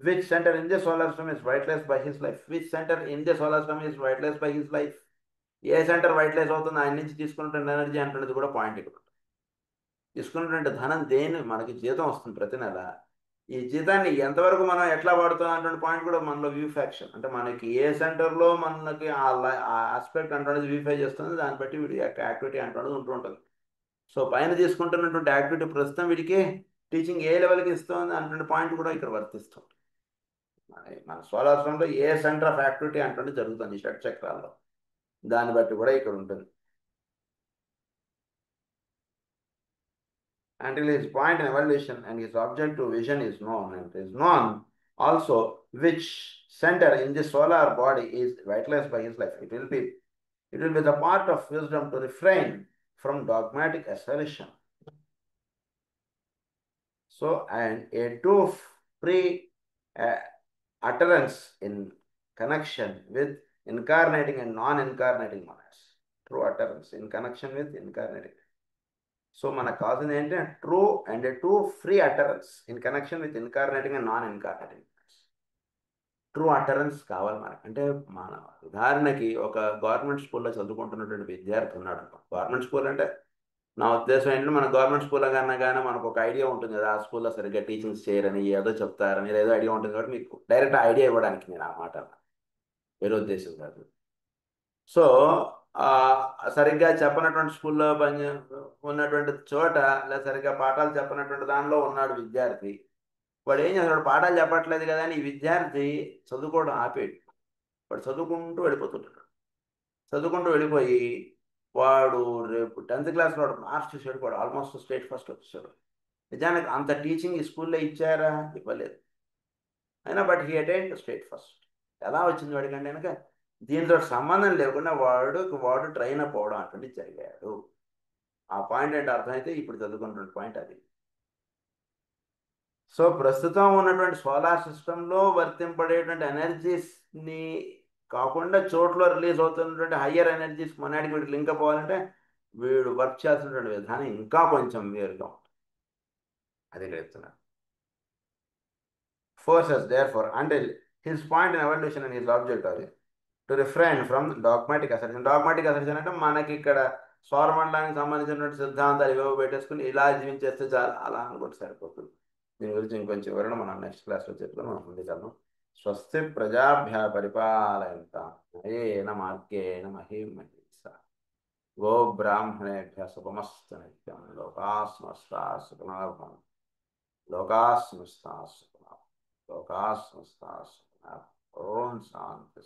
which center in the solar system is vitalized by his life. Which center in the solar system is vitalized by his life? ఏ center vitalize అవుతుంది ఆయన నుంచి తీసుకున్నటువంటి energy అంటున్నది కూడా point ఇక్కడ. తీసుకున్నటువంటి ధనం దేని మనకి జీతం వస్తుంది ప్రతి నెల. ఈ జీతాన్ని ఎంతవరకు మనం ఎట్లా వాడుతాం అటువంటి పాయింట్ కూడా మనలో వ్యూ ఫ్యాక్షన్. అంటే మనకి ఏ సెంటర్లో మనకి ఆ ఆస్పెక్ట్ అంటున్నది వ్యూఫై చేస్తుంది, దాన్ని బట్టి వీడి యాక్టివిటీ అంటున్నది ఉంటూ ఉంటుంది. సో పైన తీసుకుంటున్నటువంటి యాక్టివిటీ ప్రస్తుతం వీడికి టీచింగ్ ఏ లెవెల్కి ఇస్తుంది అటువంటి పాయింట్ కూడా ఇక్కడ వర్తిస్తుంది. మన సోలాశ్రమంలో ఏ సెంటర్ ఆఫ్ యాక్టివిటీ అంటుంటే జరుగుతుంది షట్ చక్రాల్లో, దాన్ని బట్టి కూడా ఇక్కడ ఉంటుంది. Until his point in evolution and his object to vision is known, and it is known also which center in the solar body is vitalized by his life. It will be the part of wisdom to refrain from dogmatic assertion. So, and a true free utterance in connection with incarnating and non-incarnating monads. True utterance in connection with incarnating. So మనకు కావాల్సింది ఏంటంటే true and true free utterance in connection with incarnating and non incarnating. True utterance కావాలి మనకు. అంటే మన ఉదాహరణకి ఒక government స్కూల్లో చదువుకుంటున్నటువంటి విద్యార్థి ఉన్నాడు. గవర్నమెంట్ స్కూల్ అంటే నా ఉద్దేశం ఏంటంటే మన గవర్నమెంట్ స్కూల్లో కన్నా కానీ మనకు ఒక ఐడియా ఉంటుంది కదా, ఆ స్కూల్లో సరిగ్గా టీచింగ్స్ చేయరని ఏదో చెప్తారని ఏదో ఐడియా ఉంటుంది కాబట్టి మీకు డైరెక్ట్ ఐడియా ఇవ్వడానికి నేను ఆ మాట వేరే ఉద్దేశం కాదు. సో సరిగ్గా చెప్పనటువంటి స్కూల్లో పని ఉన్నటువంటి చోట లేదా సరిగ్గా పాఠాలు చెప్పనటువంటి దానిలో ఉన్నాడు విద్యార్థి. వాడు ఏం చేస్తాడు, పాఠాలు చెప్పట్లేదు కదా అని ఈ విద్యార్థి చదువుకోవడం ఆపేడు. వాడు చదువుకుంటూ వెళ్ళిపోతుంటాడు. చదువుకుంటూ వెళ్ళిపోయి వాడు రేపు 10th క్లాస్లో వాడు మార్క్స్ చూసాడు, వాడు ఆల్మోస్ట్ స్టేట్ ఫస్ట్ వచ్చాడు. నిజానికి అంత టీచింగ్ ఈ స్కూల్లో ఇచ్చారా? ఇవ్వలేదు. అయినా but he attained state first. ఎలా వచ్చింది వాడికంటే కనుక దీంతో సంబంధం లేకుండా వాడు ట్రైన్ అప్ అవడం అటువంటి జరిగాడు. ఆ పాయింట్ అంటే అర్థమైతే ఇప్పుడు చదువుకున్నటువంటి పాయింట్ అది. సో ప్రస్తుతం ఉన్నటువంటి సోలార్ సిస్టంలో వర్తింపడేటువంటి ఎనర్జీస్ని కాకుండా చోట్ల రిలీజ్ అవుతున్నటువంటి హయ్యర్ ఎనర్జీస్ మొనాడికి వీడికి లింక్ అవ్వాలంటే వీడు వర్క్ చేస్తున్నటువంటి విధానం ఇంకా కొంచెం వేరుగా ఉంటుంది. అది చెప్తున్నారు. Forces therefore until his point in evolution and his object of it to refrain from dogmatic assertion. Dogmatic assertion అంటే మనకి ఇక్కడ సౌరమండలానికి సంబంధించినటువంటి సిద్ధాంతాలు ఇవేవో పెట్టేసుకుని ఇలా జీవించేస్తే చాలు అలా అనుకుంటే సరిపోతుంది. దీని గురించి ఇంకొంచెం వివరణ మనం నెక్స్ట్ క్లాస్లో చెప్తాం. మనం ముందుకెళ్దాం. స్వస్తి ప్రజాభ్య పరిపాలయంతాం న్యాయేన మార్గేణ మహీం మహీసా. గో బ్రాహ్మణేభ్య శుభమస్తు నిత్యం. లోకాః సమస్తాః సుఖినో భవంతు. లోకాః సమస్తాః సుఖినో భవంతు. లోకాః సమస్తాః సుఖినో భవంతు. ఓం శాంతి.